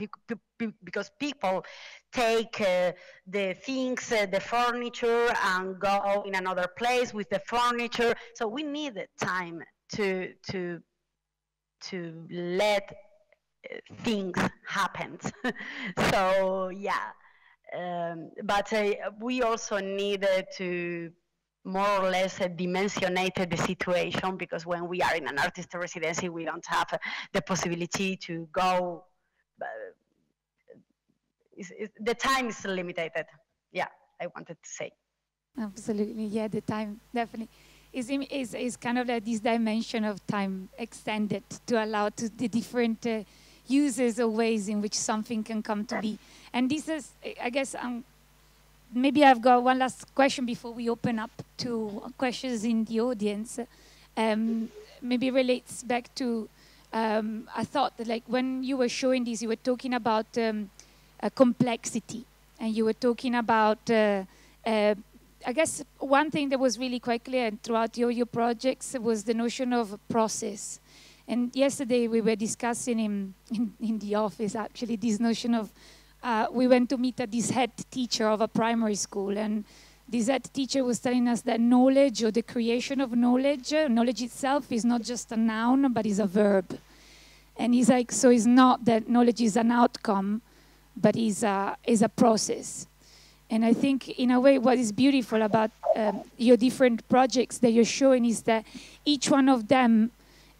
C: because people take the things, the furniture, and go in another place with the furniture. So we need time to let things happen. So yeah. But we also need to more or less dimensionated the situation, because when we are in an artist residency, we don't have the possibility to go. The time is limited. Yeah, I wanted to say.
B: Absolutely, yeah, the time definitely is kind of like this dimension of time extended to allow to the different uses or ways in which something can come to be. And this is, I guess, maybe I've got one last question before we open up to questions in the audience. Maybe relates back to, I thought that like when you were showing this, you were talking about complexity, and you were talking about, I guess one thing that was really quite clear throughout your projects was the notion of process. And yesterday we were discussing in the office actually this notion of, we went to meet this head teacher of a primary school, and this head teacher was telling us that knowledge, or the creation of knowledge, knowledge itself is not just a noun, but is a verb. And he's like, so it's not that knowledge is an outcome, but is a process. And I think, in a way, what is beautiful about your different projects that you're showing is that each one of them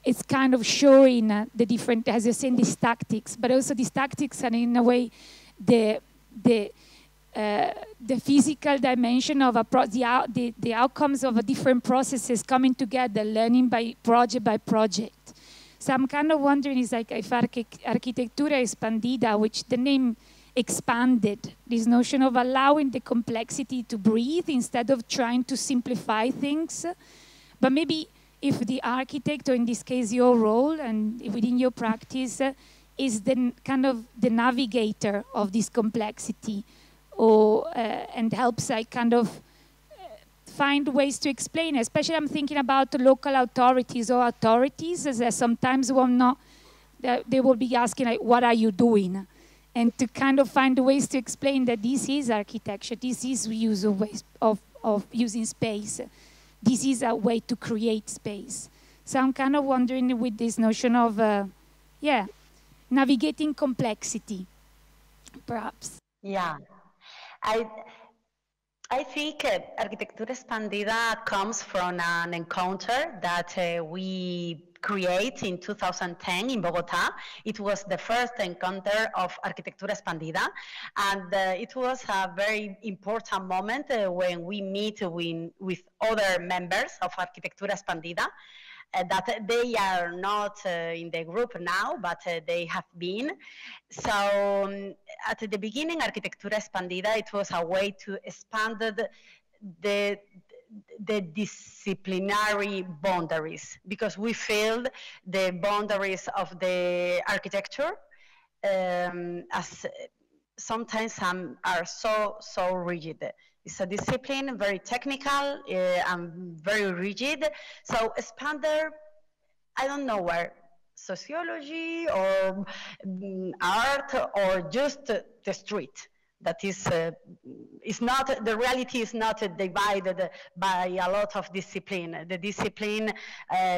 B: is kind of showing the different, as you're saying, these tactics, but also these tactics are, in a way, the physical dimension of the outcomes of a different processes coming together, learning by project. So I'm kind of wondering, is like if Arquitectura Expandida, which the name expanded, this notion of allowing the complexity to breathe instead of trying to simplify things. But maybe if the architect, or in this case your role and within your practice, is the kind of the navigator of this complexity, or and helps like kind of find ways to explain, especially I'm thinking about local authorities or authorities, as sometimes will not, they will be asking like, what are you doing? And to kind of find ways to explain that this is architecture, this is use of ways of using space, this is a way to create space. So I'm kind of wondering with this notion of, navigating complexity, perhaps.
C: Yeah, I think Arquitectura Expandida comes from an encounter that we create in 2010 in Bogota. It was the first encounter of Arquitectura Expandida, and it was a very important moment when we meet with other members of Arquitectura Expandida. That they are not in the group now, but they have been. So at the beginning, Arquitectura Expandida, it was a way to expand the disciplinary boundaries, because we feel the boundaries of the architecture as sometimes are so rigid. It's a discipline, very technical and very rigid. So expander, I don't know where, sociology or art or just the street. That is not, the reality is not divided by a lot of discipline. The discipline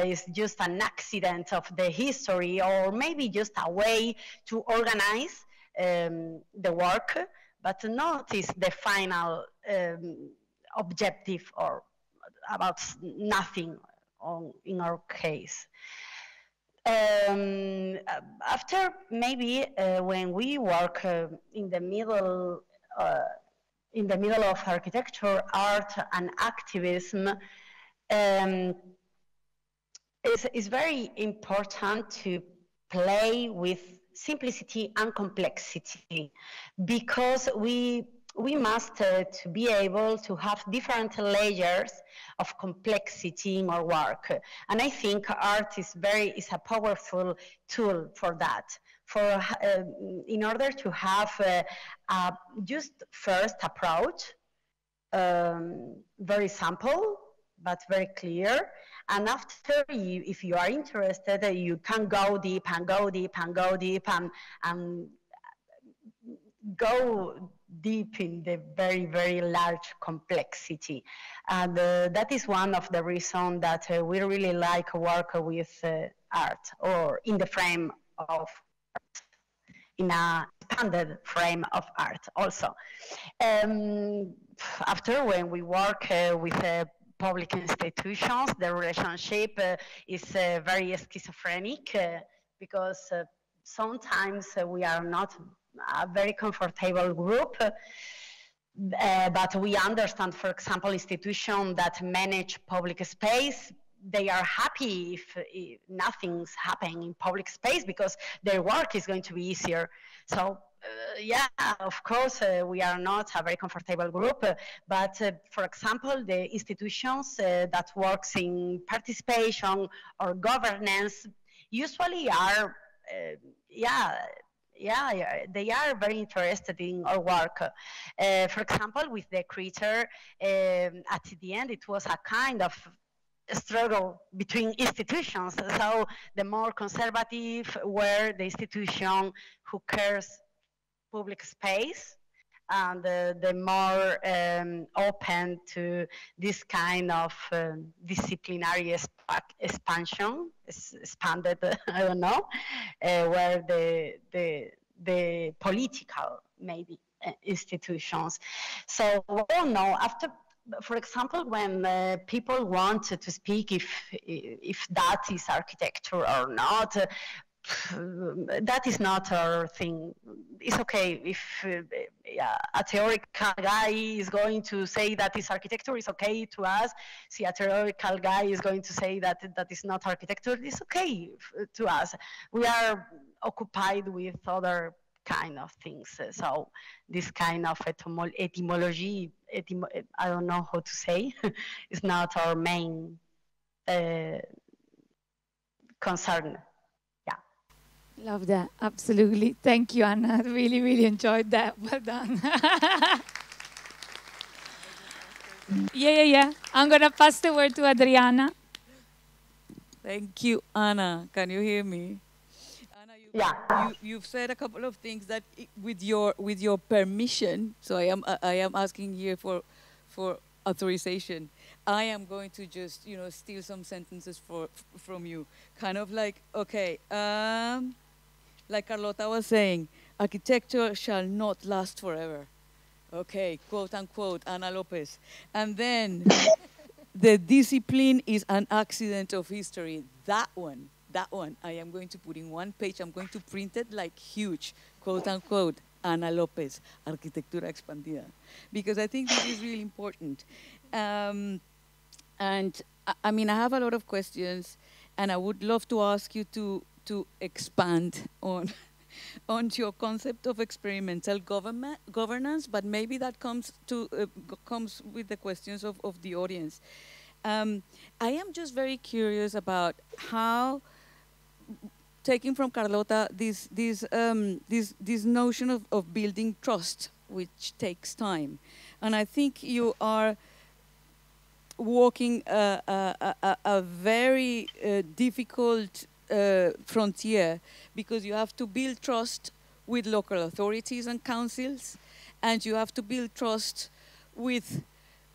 C: is just an accident of the history, or maybe just a way to organize the work, but not is the final objective, or about nothing in our case. After maybe when we work in the middle of architecture, art, and activism, it's very important to play with simplicity and complexity, because we must to be able to have different layers of complexity in our work. And I think art is a powerful tool for that, in order to have a just first approach, very simple, but very clear. And after, if you are interested, you can go deep and go deep and go deep and go deep in the very, very large complexity. And that is one of the reasons that we really like work with art, or in the frame of art, in a expanded frame of art also. After, when we work with public institutions. The relationship is very schizophrenic because sometimes we are not a very comfortable group, but we understand, for example, institutions that manage public space, they are happy if nothing's happening in public space because their work is going to be easier. So yeah, of course, we are not a very comfortable group, but for example, the institutions that works in participation or governance usually are, they are very interested in our work. For example, with the creator, at the end, it was a kind of struggle between institutions. So the more conservative were the institution who cares public space, and the more open to this kind of disciplinary expanded, I don't know, where the political maybe institutions. So I don't know, after, for example, when people want to speak if that is architecture or not, that is not our thing. It's okay if a theoretical guy is going to say that is architecture, it's okay to us. See, a theoretical guy is going to say that that is not architecture, it's okay to us. We are occupied with other kind of things. So this kind of etymology, I don't know how to say, is not our main concern.
B: Love that, absolutely. Thank you, Ana. Really, really enjoyed that. Well done. Yeah. I'm going to pass the word to Adriana.
A: Thank you, Ana. Can you hear me? Ana, you've said a couple of things that, with your permission, so I am asking here for authorization. I am going to just, steal some sentences from you. Kind of like, okay, like Carlota was saying, architecture shall not last forever. Okay, quote unquote, Ana Lopez. And then the discipline is an accident of history. That one, I am going to put in one page. I'm going to print it like huge, quote unquote, Ana Lopez, Arquitectura Expandida. Because I think this is really important. And I mean, I have a lot of questions, and I would love to ask you to expand on your concept of experimental governance, but maybe that comes with the questions of the audience. I am just very curious about how, taking from Carlota, this notion of building trust, which takes time, and I think you are walking a very difficult frontier, because you have to build trust with local authorities and councils, and you have to build trust with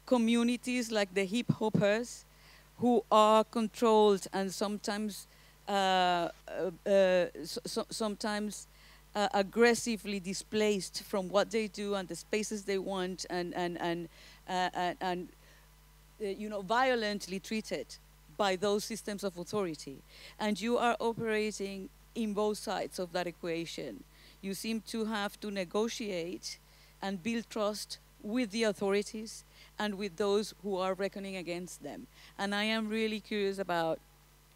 A: communities like the hip hoppers, who are controlled and sometimes aggressively displaced from what they do and the spaces they want, and violently treated by those systems of authority. And you are operating in both sides of that equation. You seem to have to negotiate and build trust with the authorities and with those who are reckoning against them. And I am really curious about,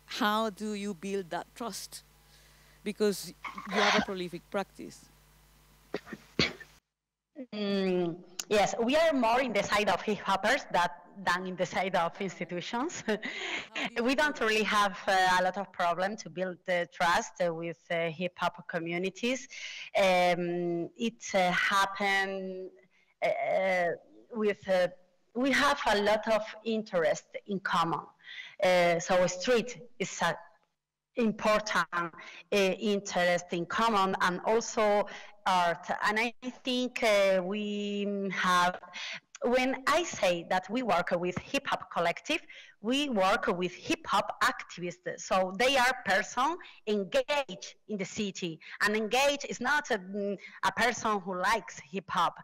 A: how do you build that trust? Because you have a prolific practice.
C: Yes, we are more in the side of hip hoppers than in the side of institutions. We don't really have a lot of problem to build trust with hip hop communities. It happened we have a lot of interest in common. So street is an important interest in common, and also art. And I think we have, when I say that we work with hip hop collective, we work with hip-hop activists. So they are persons engaged in the city. And engaged is not a person who likes hip-hop.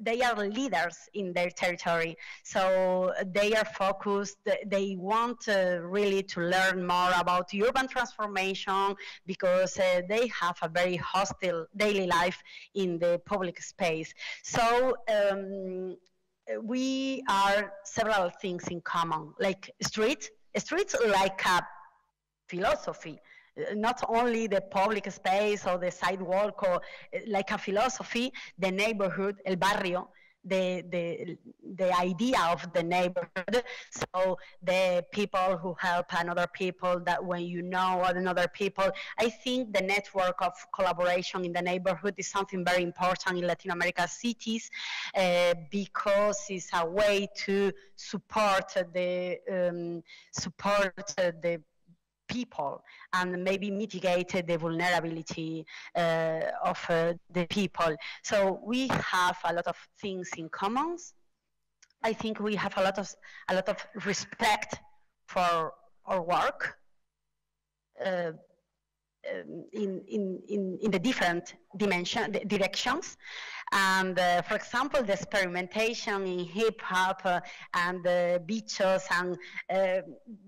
C: They are leaders in their territory. So they are focused, they want really to learn more about urban transformation because they have a very hostile daily life in the public space. So we are several things in common, like streets like a philosophy, not only the public space or the sidewalk, or like a philosophy, the neighborhood, el barrio, the idea of the neighborhood. So the people who help another people, that when you know another people, I think the network of collaboration in the neighborhood is something very important in Latin America cities, because it's a way to support the people and maybe mitigate the vulnerability of the people. So we have a lot of things in common. I think we have a lot of respect for our work in the different directions. And for example, the experimentation in hip hop and bichos, and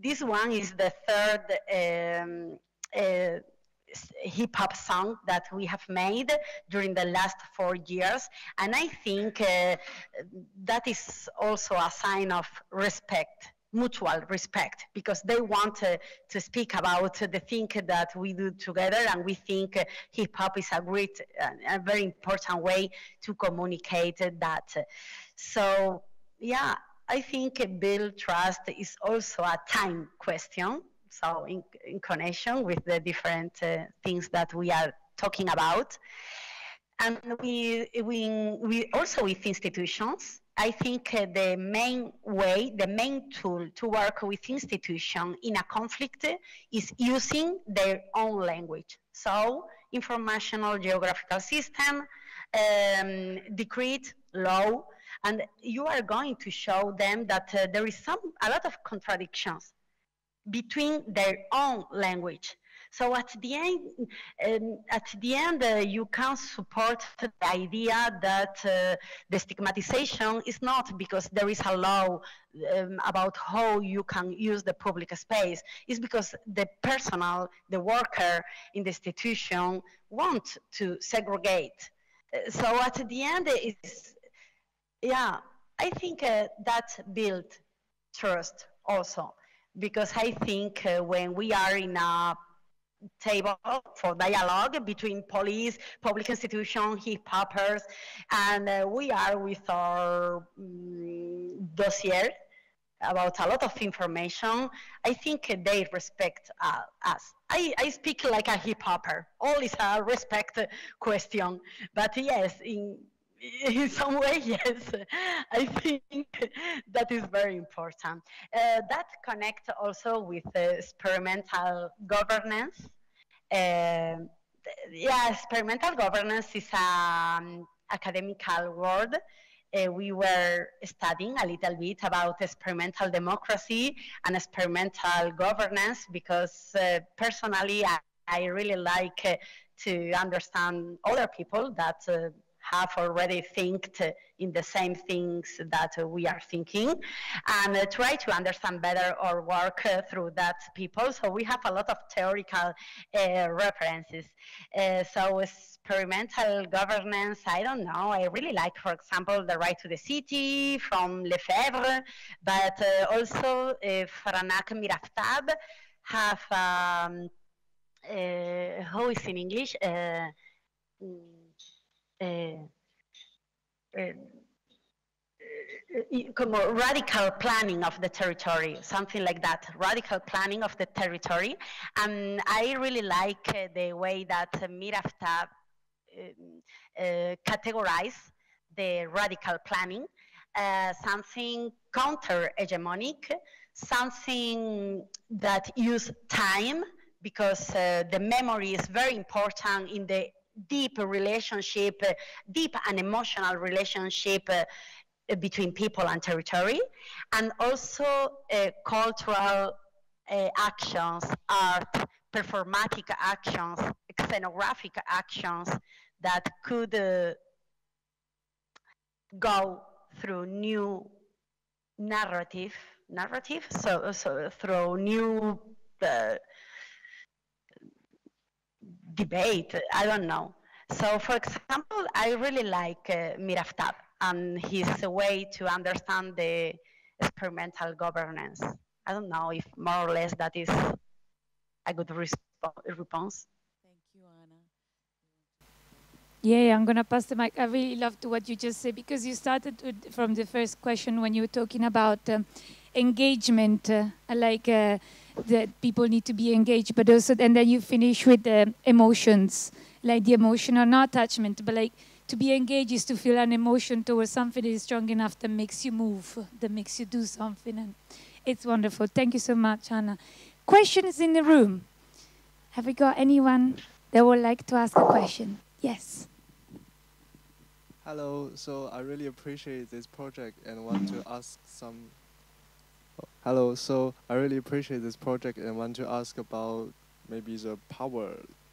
C: this one is the third hip hop song that we have made during the last 4 years. And I think that is also a sign of respect, mutual respect, because they want to speak about the thing that we do together, and we think hip-hop is a very important way to communicate that. So yeah, I think build trust is also a time question, so in connection with the different things that we are talking about. And we also with institutions, I think the main tool to work with institutions in a conflict is using their own language. So informational geographical system, decree, law, and you are going to show them that there is a lot of contradictions between their own language. So at the end, you can support the idea that the stigmatization is not because there is a law about how you can use the public space. It's because the personnel, the worker in the institution want to segregate. So at the end, yeah, I think that builds trust also, because I think when we are in a table for dialogue between police, public institution, hip-hoppers, and we are with our dossier about a lot of information, I think they respect us. I speak like a hip-hopper. All is a respect question, but yes, in some way, yes, I think that is very important. That connects also with experimental governance. Yeah, experimental governance is an academical word. We were studying a little bit about experimental democracy and experimental governance because personally, I really like to understand other people that have already think in the same things that we are thinking, and try to understand better our work through that people. So we have a lot of theoretical references. So experimental governance, I don't know, I really like, for example, the right to the city from Lefebvre, but also Franak Miraftab have, how is in English? Como radical planning of the territory, something like that, radical planning of the territory. And I really like the way that Miraftab categorize the radical planning, something counter-hegemonic, something that use time, because the memory is very important in the deep relationship, deep and emotional relationship between people and territory, and also cultural actions, art, performatic actions, ethnographic actions that could go through new narrative, so through new debate, I don't know. So for example, I really like Miraftab and his way to understand the experimental governance. I don't know if more or less that is a good response.
A: Thank you, Ana.
B: Yeah, I'm going to pass the mic. I really loved what you just said, because you started from the first question when you were talking about engagement, that people need to be engaged, but also, and then you finish with the emotions, like the emotional, not attachment, but like to be engaged is to feel an emotion towards something that is strong enough that makes you move, that makes you do something. And it's wonderful. Thank you so much, Ana. Questions in the room? Have we got anyone that would like to ask a question? Yes.
F: Hello, so I really appreciate this project and want to ask some. Hello, so I really appreciate this project and want to ask about maybe the power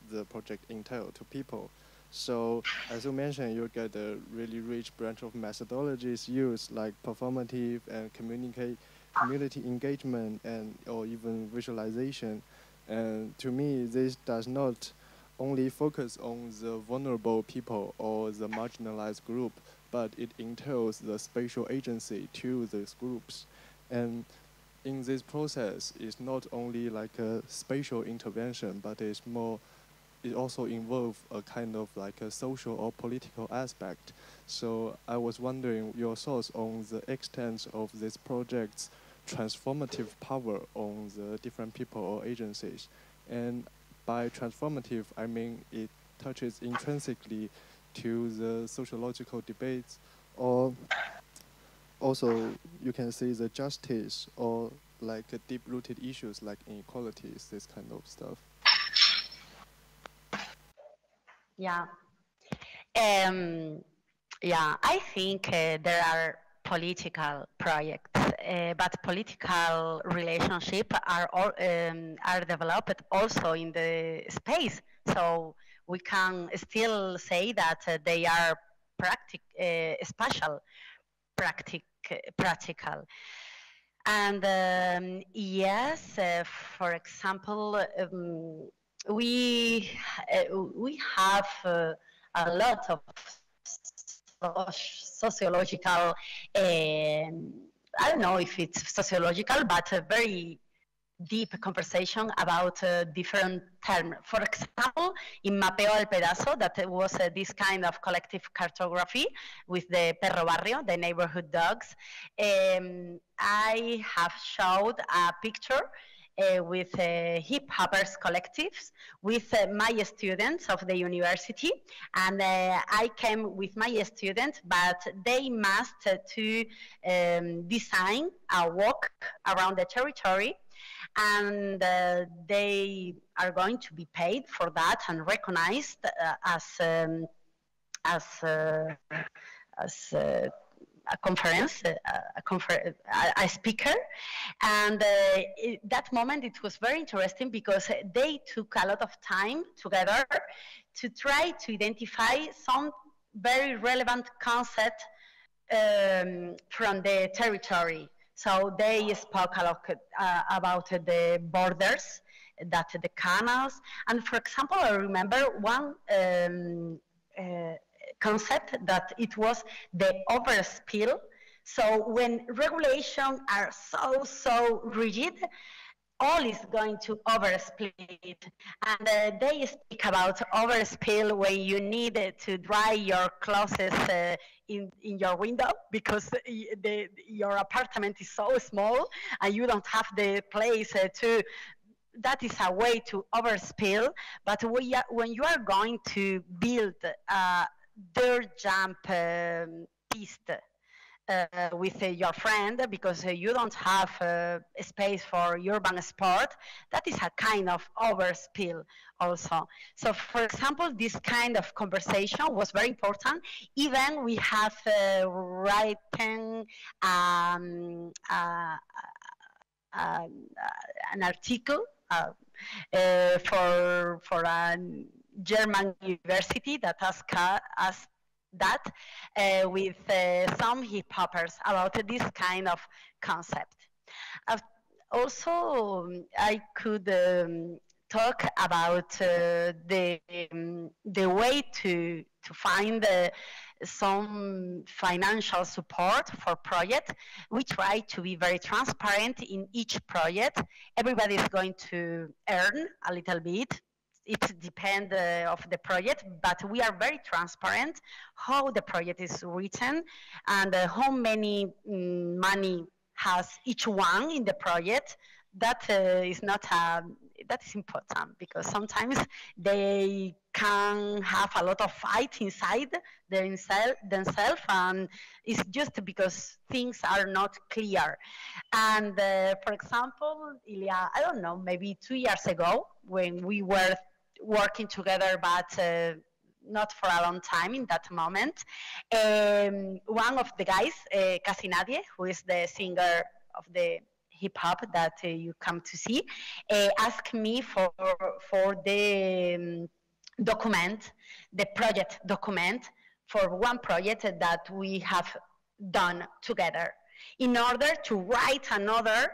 F: the project entails to people. So as you mentioned, you get a really rich branch of methodologies used, like performative and community engagement and or even visualization. And to me, this does not only focus on the vulnerable people or the marginalized group, but it entails the spatial agency to these groups. And in this process, it's not only like a spatial intervention, but it also involves a kind of like a social or political aspect. So I was wondering your thoughts on the extent of this project's transformative power on the different people or agencies. And by transformative, I mean it touches intrinsically to the sociological debates, or also you can see the justice or like deep-rooted issues like inequalities, this kind of stuff.
C: Yeah. Yeah, I think there are political projects, but political relationships are developed also in the space. So we can still say that they are spatial, practical. And yes, for example, we have a lot of sociological, I don't know if it's sociological, but a very deep conversation about different terms. For example, in Mapeo al Pedazo, that was this kind of collective cartography with the Perro Barrio, the neighborhood dogs, I have showed a picture with hip hoppers collectives with my students of the university, and I came with my students, but they must to design a walk around the territory, and they are going to be paid for that and recognized as a conference, a speaker. And that moment, it was very interesting because they took a lot of time together to try to identify some very relevant concept from the territory. So they spoke a lot about the borders, that the canals. And for example, I remember one concept that it was the overspill. So when regulations are so rigid, all is going to oversplit. And they speak about overspill when you need to dry your clothes in your window because your apartment is so small and you don't have the place to. That is a way to overspill. But when you are going to build a dirt jump piste with your friend because you don't have a space for urban sport, that is a kind of overspill also. So for example, this kind of conversation was very important. Even we have written an article for a German university that asked us that with some hip hoppers about this kind of concept. Also, I could talk about the way to find some financial support for project. We try to be very transparent in each project. Everybody is going to earn a little bit. It depends of the project, but we are very transparent how the project is written and how many money has each one in the project. That is not that is important because sometimes they can have a lot of fight inside themselves, and it's just because things are not clear. And for example, Ilya, I don't know, maybe 2 years ago when we were working together, but not for a long time in that moment, one of the guys, Casi Nadie, who is the singer of the hip hop that you come to see, asked me for the document, the project document for one project that we have done together in order to write another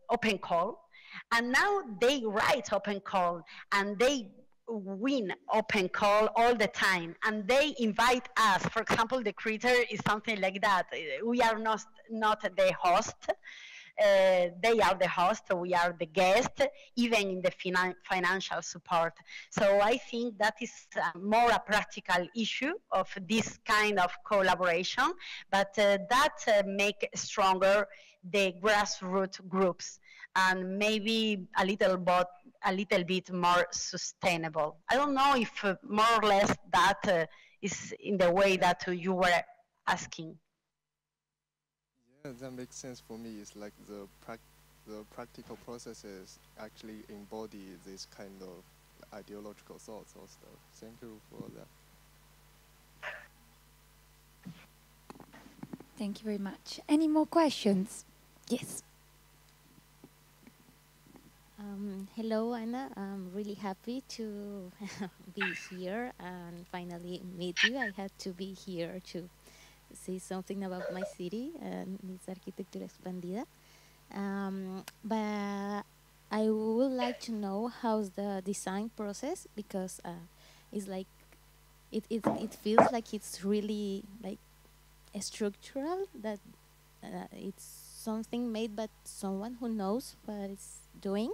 C: open call. And now they write open call and they win open call all the time, and they invite us. For example, the creator is something like that. We are not the host. They are the host, we are the guest, even in the financial support. So I think that is more a practical issue of this kind of collaboration, but that make stronger the grassroots groups and maybe a little bit more sustainable. I don't know if more or less that is in the way that you were asking.
F: Yeah, that makes sense for me. It's like the practical processes actually embody this kind of ideological thoughts or stuff. Thank you for that.
B: Thank you very much. Any more questions? Yes.
G: Hello, Ana. I'm really happy to be here and finally meet you. I had to be here to say something about my city, and it's Arquitectura Expandida. But I would like to know how's the design process, because it's like it feels like it's really like structural, that it's something made by someone who knows what it's doing.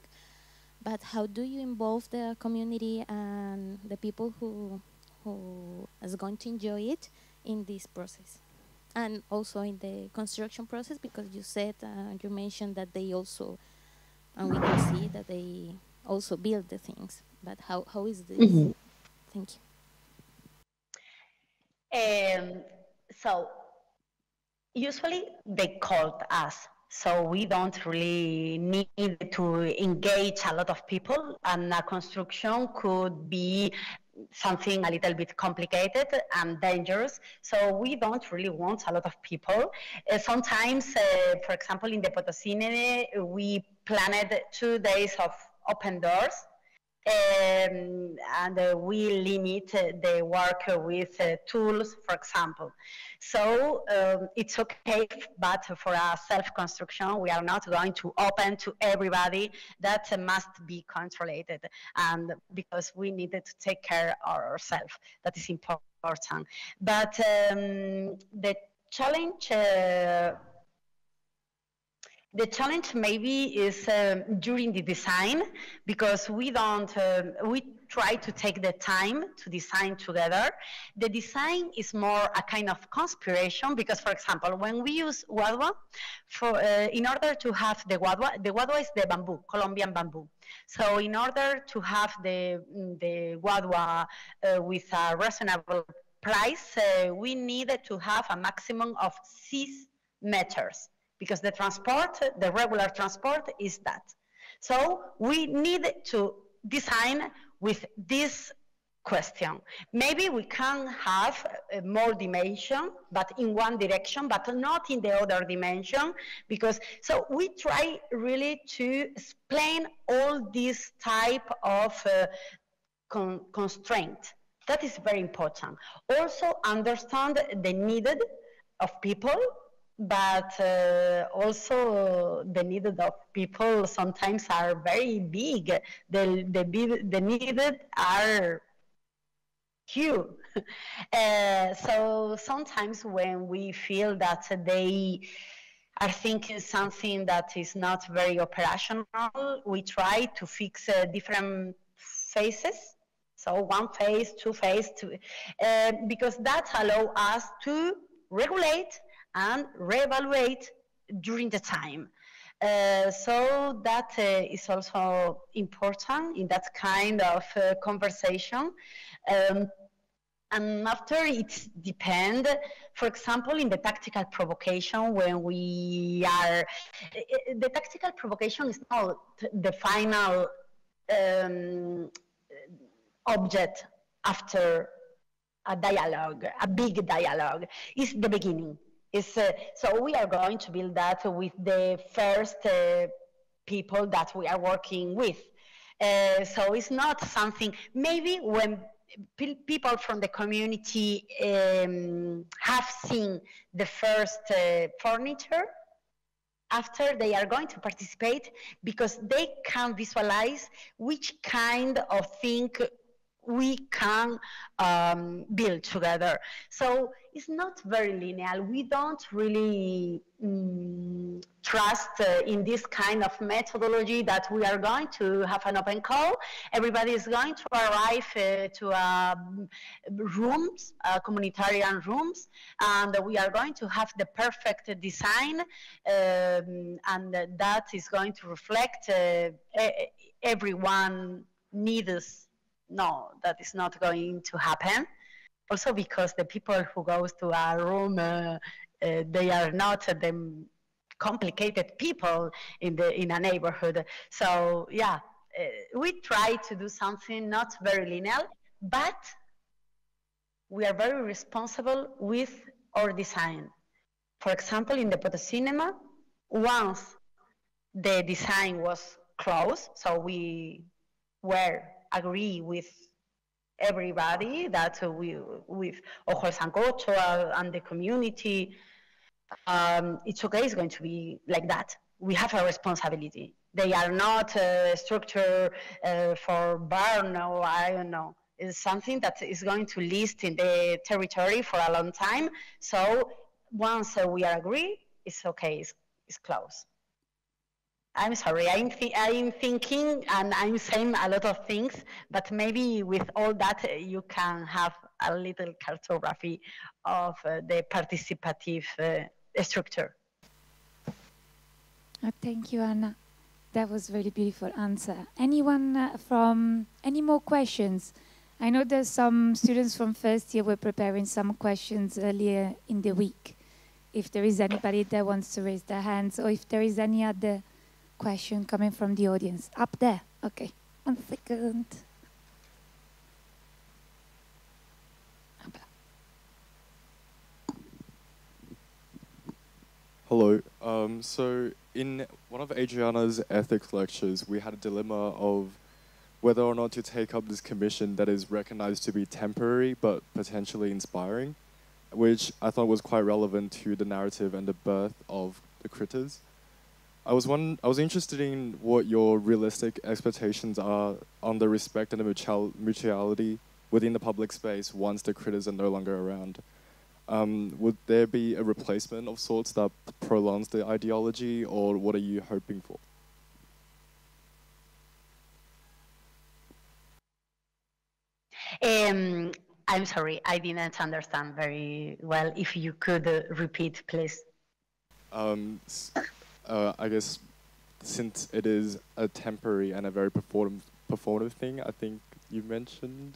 G: But how do you involve the community and the people who is going to enjoy it in this process? And also in the construction process, because you said, you mentioned that they also, and we can see that they also build the things. But how is this? Mm-hmm. Thank
C: you. So usually they called us. So we don't really need to engage a lot of people, and a construction could be something a little bit complicated and dangerous. So we don't really want a lot of people. Sometimes, for example, in the Potosí, we planned 2 days of open doors. And we limit the work with tools, for example. So it's okay, but for a self-construction, we are not going to open to everybody. That must be controlled, and because we needed to take care of ourselves. That is important. But the challenge maybe is during the design, because we try to take the time to design together. The design is more a kind of conspiration, because, for example, when we use guadua, in order to have the guadua is the bamboo, Colombian bamboo. So in order to have the guadua with a reasonable price, we needed to have a maximum of 6 meters because the transport, the regular transport is that. So we need to design with this question. Maybe we can have more dimension, but in one direction, but not in the other dimension, because, so we try really to explain all this type of constraint. That is very important. Also understand the needed of people, but also the needed of people sometimes are very big. The needed are huge. So sometimes when we feel that they are thinking something that is not very operational, we try to fix different phases. So one phase, two phase, because that allows us to regulate and reevaluate during the time. So that is also important in that kind of conversation. And after it depends, for example, in the tactical provocation, when we are, the tactical provocation is not the final object after a dialogue, a big dialogue. It's the beginning. It's, so we are going to build that with the first people that we are working with. So it's not something, maybe when people from the community have seen the first furniture, after they are going to participate because they can visualize which kind of thing we can build together. So it's not very linear. We don't really trust in this kind of methodology that we are going to have an open call. Everybody is going to arrive to rooms, communitarian rooms, and we are going to have the perfect design, and that is going to reflect everyone needs. No, that is not going to happen. Also because the people who goes to a room, they are not the complicated people in a neighborhood. So yeah, we try to do something not very linear, but we are very responsible with our design. For example, in the Potocinema, once the design was closed, so we were agree with everybody that we, with Ojo Sancocho and the community, it's okay, it's going to be like that. We have a responsibility. They are not a structure for burn, or I don't know. It's something that is going to last in the territory for a long time. So once we are agree, it's okay, it's closed. I'm sorry, I'm thinking and I'm saying a lot of things, but maybe with all that you can have a little cartography of the participative structure.
B: Thank you, Anna. That was a really beautiful answer. Anyone any more questions? I know there's some students from first year were preparing some questions earlier in the week. If there is anybody that wants to raise their hands, or if there is any other question coming from the audience. Up there. Okay. 1 second.
F: Hello. So in one of Adriana's ethics lectures, we had a dilemma of whether or not to take up this commission that is recognized to be temporary but potentially inspiring, which I thought was quite relevant to the narrative and the birth of the critters. I was interested in what your realistic expectations are on the respect and the mutuality within the public space once the critters are no longer around. Would there be a replacement of sorts that prolongs the ideology, or what are you hoping for?
C: I'm sorry, I didn't understand very well. If you could repeat, please.
F: I guess since it is a temporary and a very performative thing, I think you mentioned,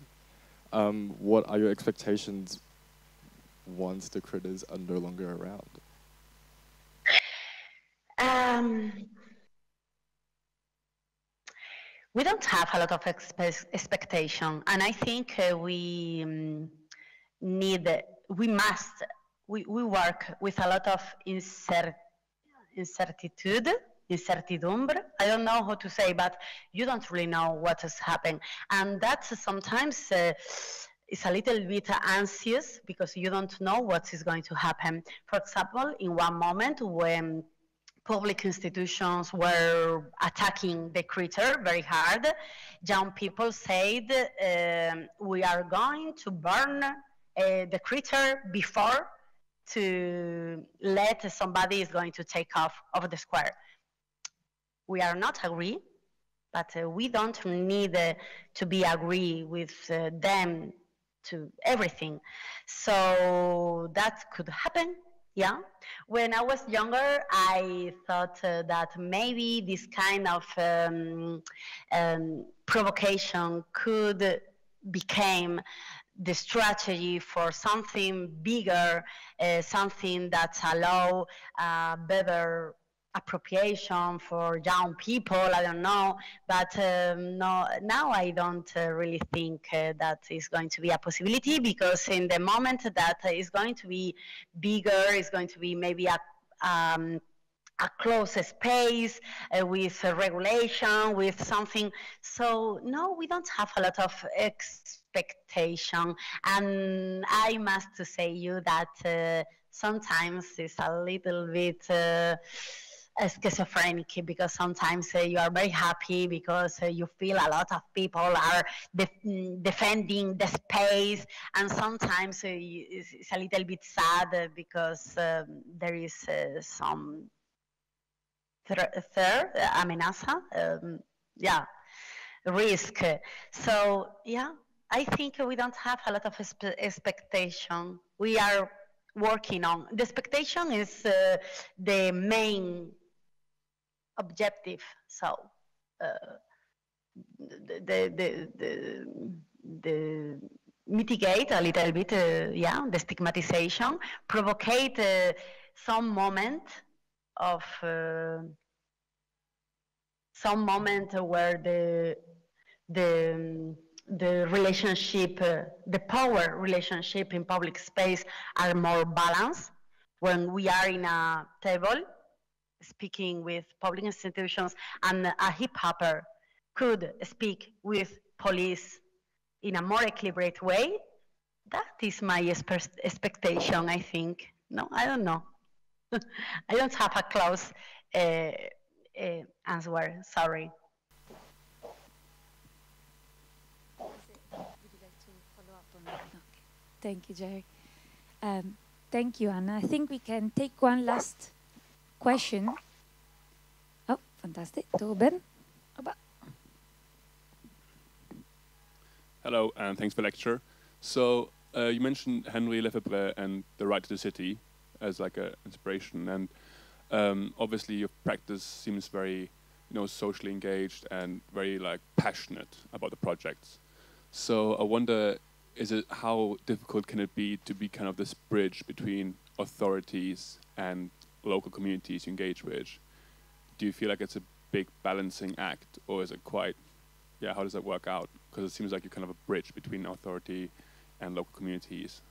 F: what are your expectations once the critics are no longer around?
C: We don't have a lot of expectation, and I think we work with a lot of incertidumbre. I don't know how to say, but you don't really know what is happening, and that sometimes is a little bit anxious because you don't know what is going to happen. For example, in one moment when public institutions were attacking the creature very hard, young people said, we are going to burn the creature before to let somebody is going to take off of the square. We are not agree, but we don't need to be agree with them to everything. So that could happen. Yeah, when I was younger, I thought that maybe this kind of provocation could become the strategy for something bigger, something that allow better appropriation for young people. I don't know, but no, now I don't really think that is going to be a possibility, because in the moment that is going to be bigger, is going to be maybe a closed space with regulation, with something. So no, we don't have a lot of expectation, and I must say you that sometimes it's a little bit schizophrenic, because sometimes you are very happy because you feel a lot of people are defending the space, and sometimes it's a little bit sad because there is some amenaza, risk. So yeah, I think we don't have a lot of expectation. We are working on the expectation is the main objective. So the mitigate a little bit, the stigmatization, provocate some moment of where the relationship, the power relationship in public space are more balanced. When we are in a table speaking with public institutions and a hip hopper could speak with police in a more equilibrated way, that is my expectation, I think. No, I don't know. I don't have a close answer, sorry.
B: Thank you, Jerry. Thank you, Anna. I think we can take one last question. Oh, fantastic. Torben.
H: Hello, and thanks for the lecture. So you mentioned Henry Lefebvre and the right to the city as like an inspiration, and obviously your practice seems very, socially engaged and very like passionate about the projects. So I wonder, how difficult can it be to be kind of this bridge between authorities and local communities you engage with? Do you feel like it's a big balancing act, or is it quite, how does that work out? Because it seems like you're kind of a bridge between authority and local communities.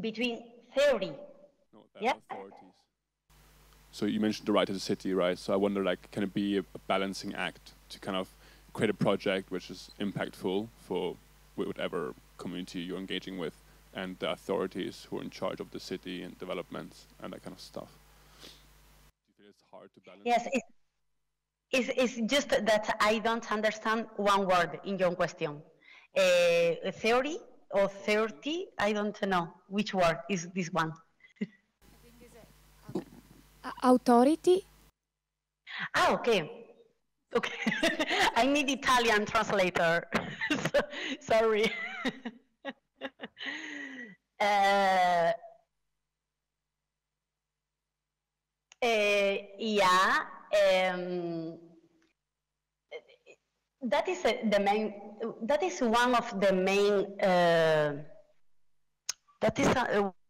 C: Between theory?
H: No, authorities. So you mentioned the right to the city, right? So I wonder, like, can it be a balancing act to kind of create a project which is impactful for whatever community you're engaging with, and the authorities who are in charge of the city and developments and that kind of stuff? Do you feel it's hard to balance?
C: Yes, it's just that I don't understand one word in your question. Theory or authority? I don't know which word is this one.
B: Authority.
C: Ah, okay. Okay, I need Italian translator. Sorry. That is the main that is one of the main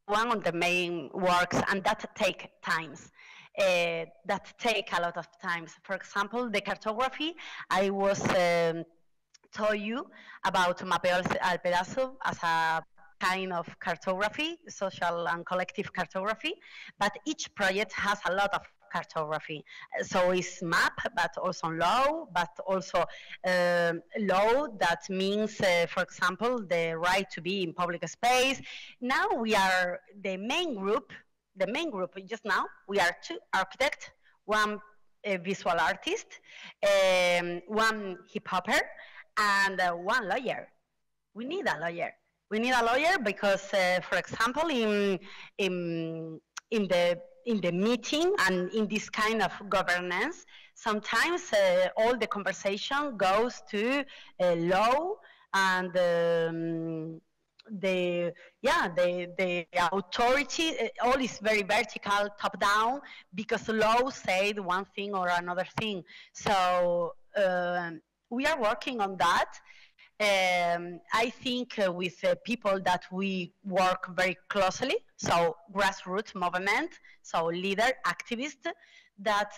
C: one of the main works, and that take times. That take a lot of times. For example, the cartography, I was told you about Mapeo al Pedazo as a kind of cartography, social and collective cartography, but each project has a lot of cartography. So it's map, but also law, but also law that means, for example, the right to be in public space. Now we are the main group just now, we are 2 architects, 1 visual artist, 1 hip hopper, and 1 lawyer. We need a lawyer. We need a lawyer because, for example, in the meeting and in this kind of governance, sometimes all the conversation goes to law and the authority. All is very vertical, top down, because law said one thing or another thing. So we are working on that. I think with people that we work very closely, so grassroots movement, so leader, activist, that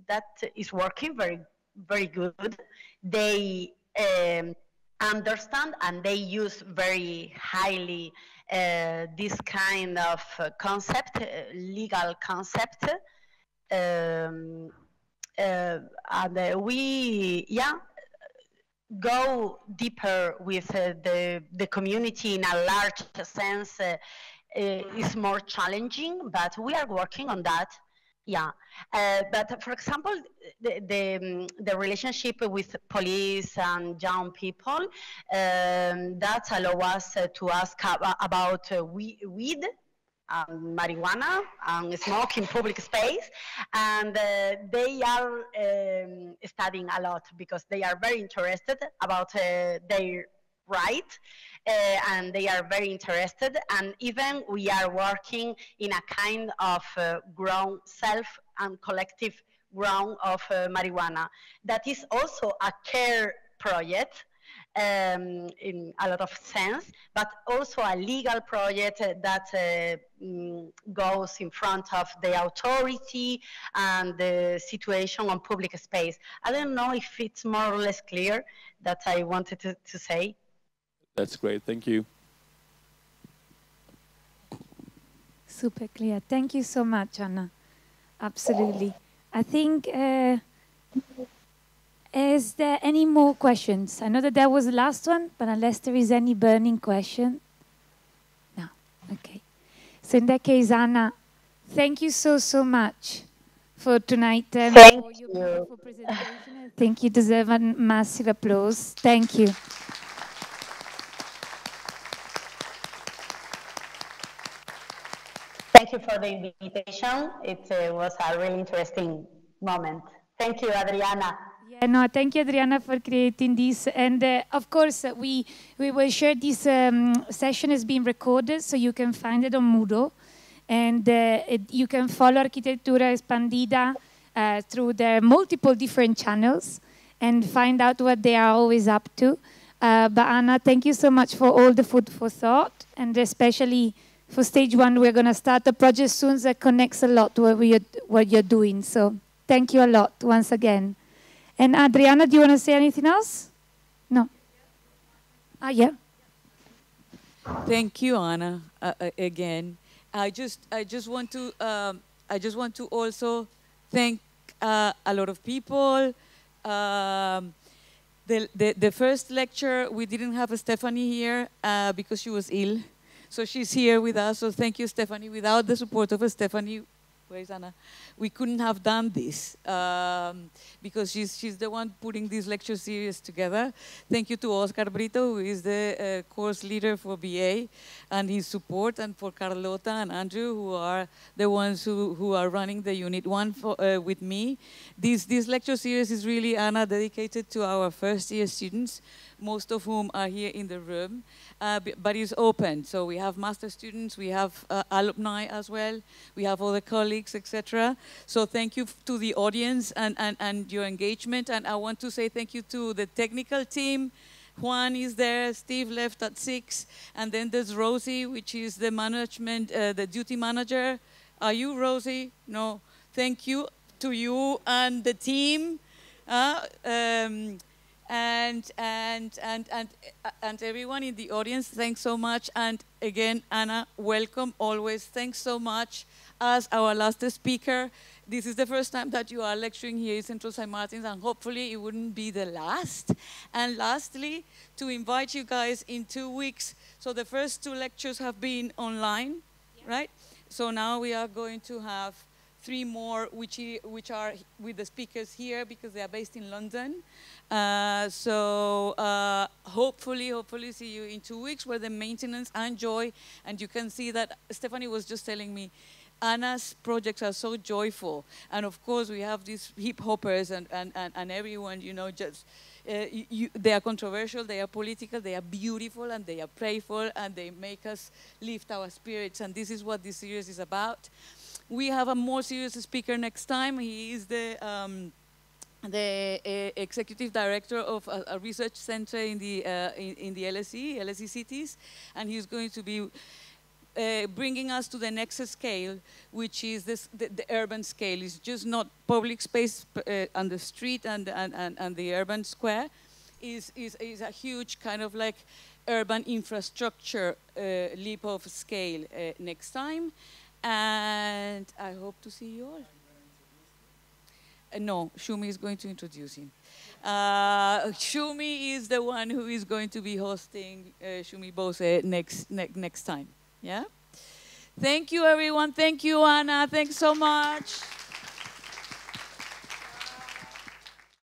C: that is working very good. They understand and they use very highly this kind of concept, legal concept, and we go deeper with the community in a large sense is more challenging, but we are working on that. But for example, the relationship with police and young people, that allow us to ask about weed, marijuana, and smoke in public space, and they are studying a lot because they are very interested about their right, and they are very interested, and even we are working in a kind of grown self and collective ground of marijuana. That is also a care project in a lot of sense, but also a legal project that goes in front of the authority and the situation on public space. I don't know if it's more or less clear that I wanted to say.
H: That's great, thank you.
B: Super clear. Thank you so much, Ana. Absolutely. I think, is there any more questions? I know that was the last one, but unless there is any burning question. No, okay. So in that case, Ana, thank you so much for tonight and for your beautiful presentation. I think you deserve a massive applause. Thank you.
C: Thank you for the invitation. It was a really interesting moment. Thank you, Adriana.
B: Yeah, no, thank you, Adriana, for creating this. And of course, we will share this session is being recorded, so you can find it on Moodle. And you can follow Arquitectura Expandida through their multiple different channels and find out what they are always up to. But Ana, thank you so much for all the food for thought, and especially for stage 1, we're going to start a project soon that connects a lot to what you're doing. So thank you a lot once again. And Adriana, do you want to say anything else? No? Yeah.
A: Thank you, Ana. Again, I just want to also thank a lot of people. The first lecture we didn't have Stephanie here because she was ill. So she's here with us, so thank you, Stephanie. Without the support of Stephanie, where is Ana? We couldn't have done this because she's the one putting this lecture series together. Thank you to Oscar Brito, who is the course leader for BA, and his support, and for Carlota and Andrew, who are the ones who are running the Unit 1 with me. This lecture series is really, Ana, dedicated to our first-year students, most of whom are here in the room, but it's open. So we have master students, we have alumni as well, we have other colleagues, colleagues, etc. So thank you to the audience and your engagement. And I want to say thank you to the technical team. Juan is there, Steve left at 6, and then there's Rosie, which is the management, the duty manager. Are you Rosie? No. Thank you to you and the team. And everyone in the audience, thanks so much. And again, Ana, welcome always. Thanks so much. As our last speaker, this is the first time that you are lecturing here in Central St. Martin's, and hopefully it wouldn't be the last. And lastly, to invite you guys in 2 weeks. So the first 2 lectures have been online, right? So now we are going to have 3 more, which are with the speakers here because they are based in London. Hopefully see you in 2 weeks, where the maintenance and joy, and you can see that Stephanie was just telling me, Ana's projects are so joyful. And of course we have these hip hoppers and everyone, you know, just, they are controversial, they are political, they are beautiful, and they are playful, and they make us lift our spirits. And this is what this series is about. We have a more serious speaker next time. He is the executive director of a research center in the LSE cities, and he's going to be bringing us to the next scale, which is the urban scale. It's just not public space on the street and the urban square. Is a huge kind of like urban infrastructure leap of scale next time. And I hope to see you all. No, Shumi is going to introduce him. Shumi is the one who is going to be hosting Shumi Bose next time. Yeah? Thank you, everyone. Thank you, Ana. Thanks so much.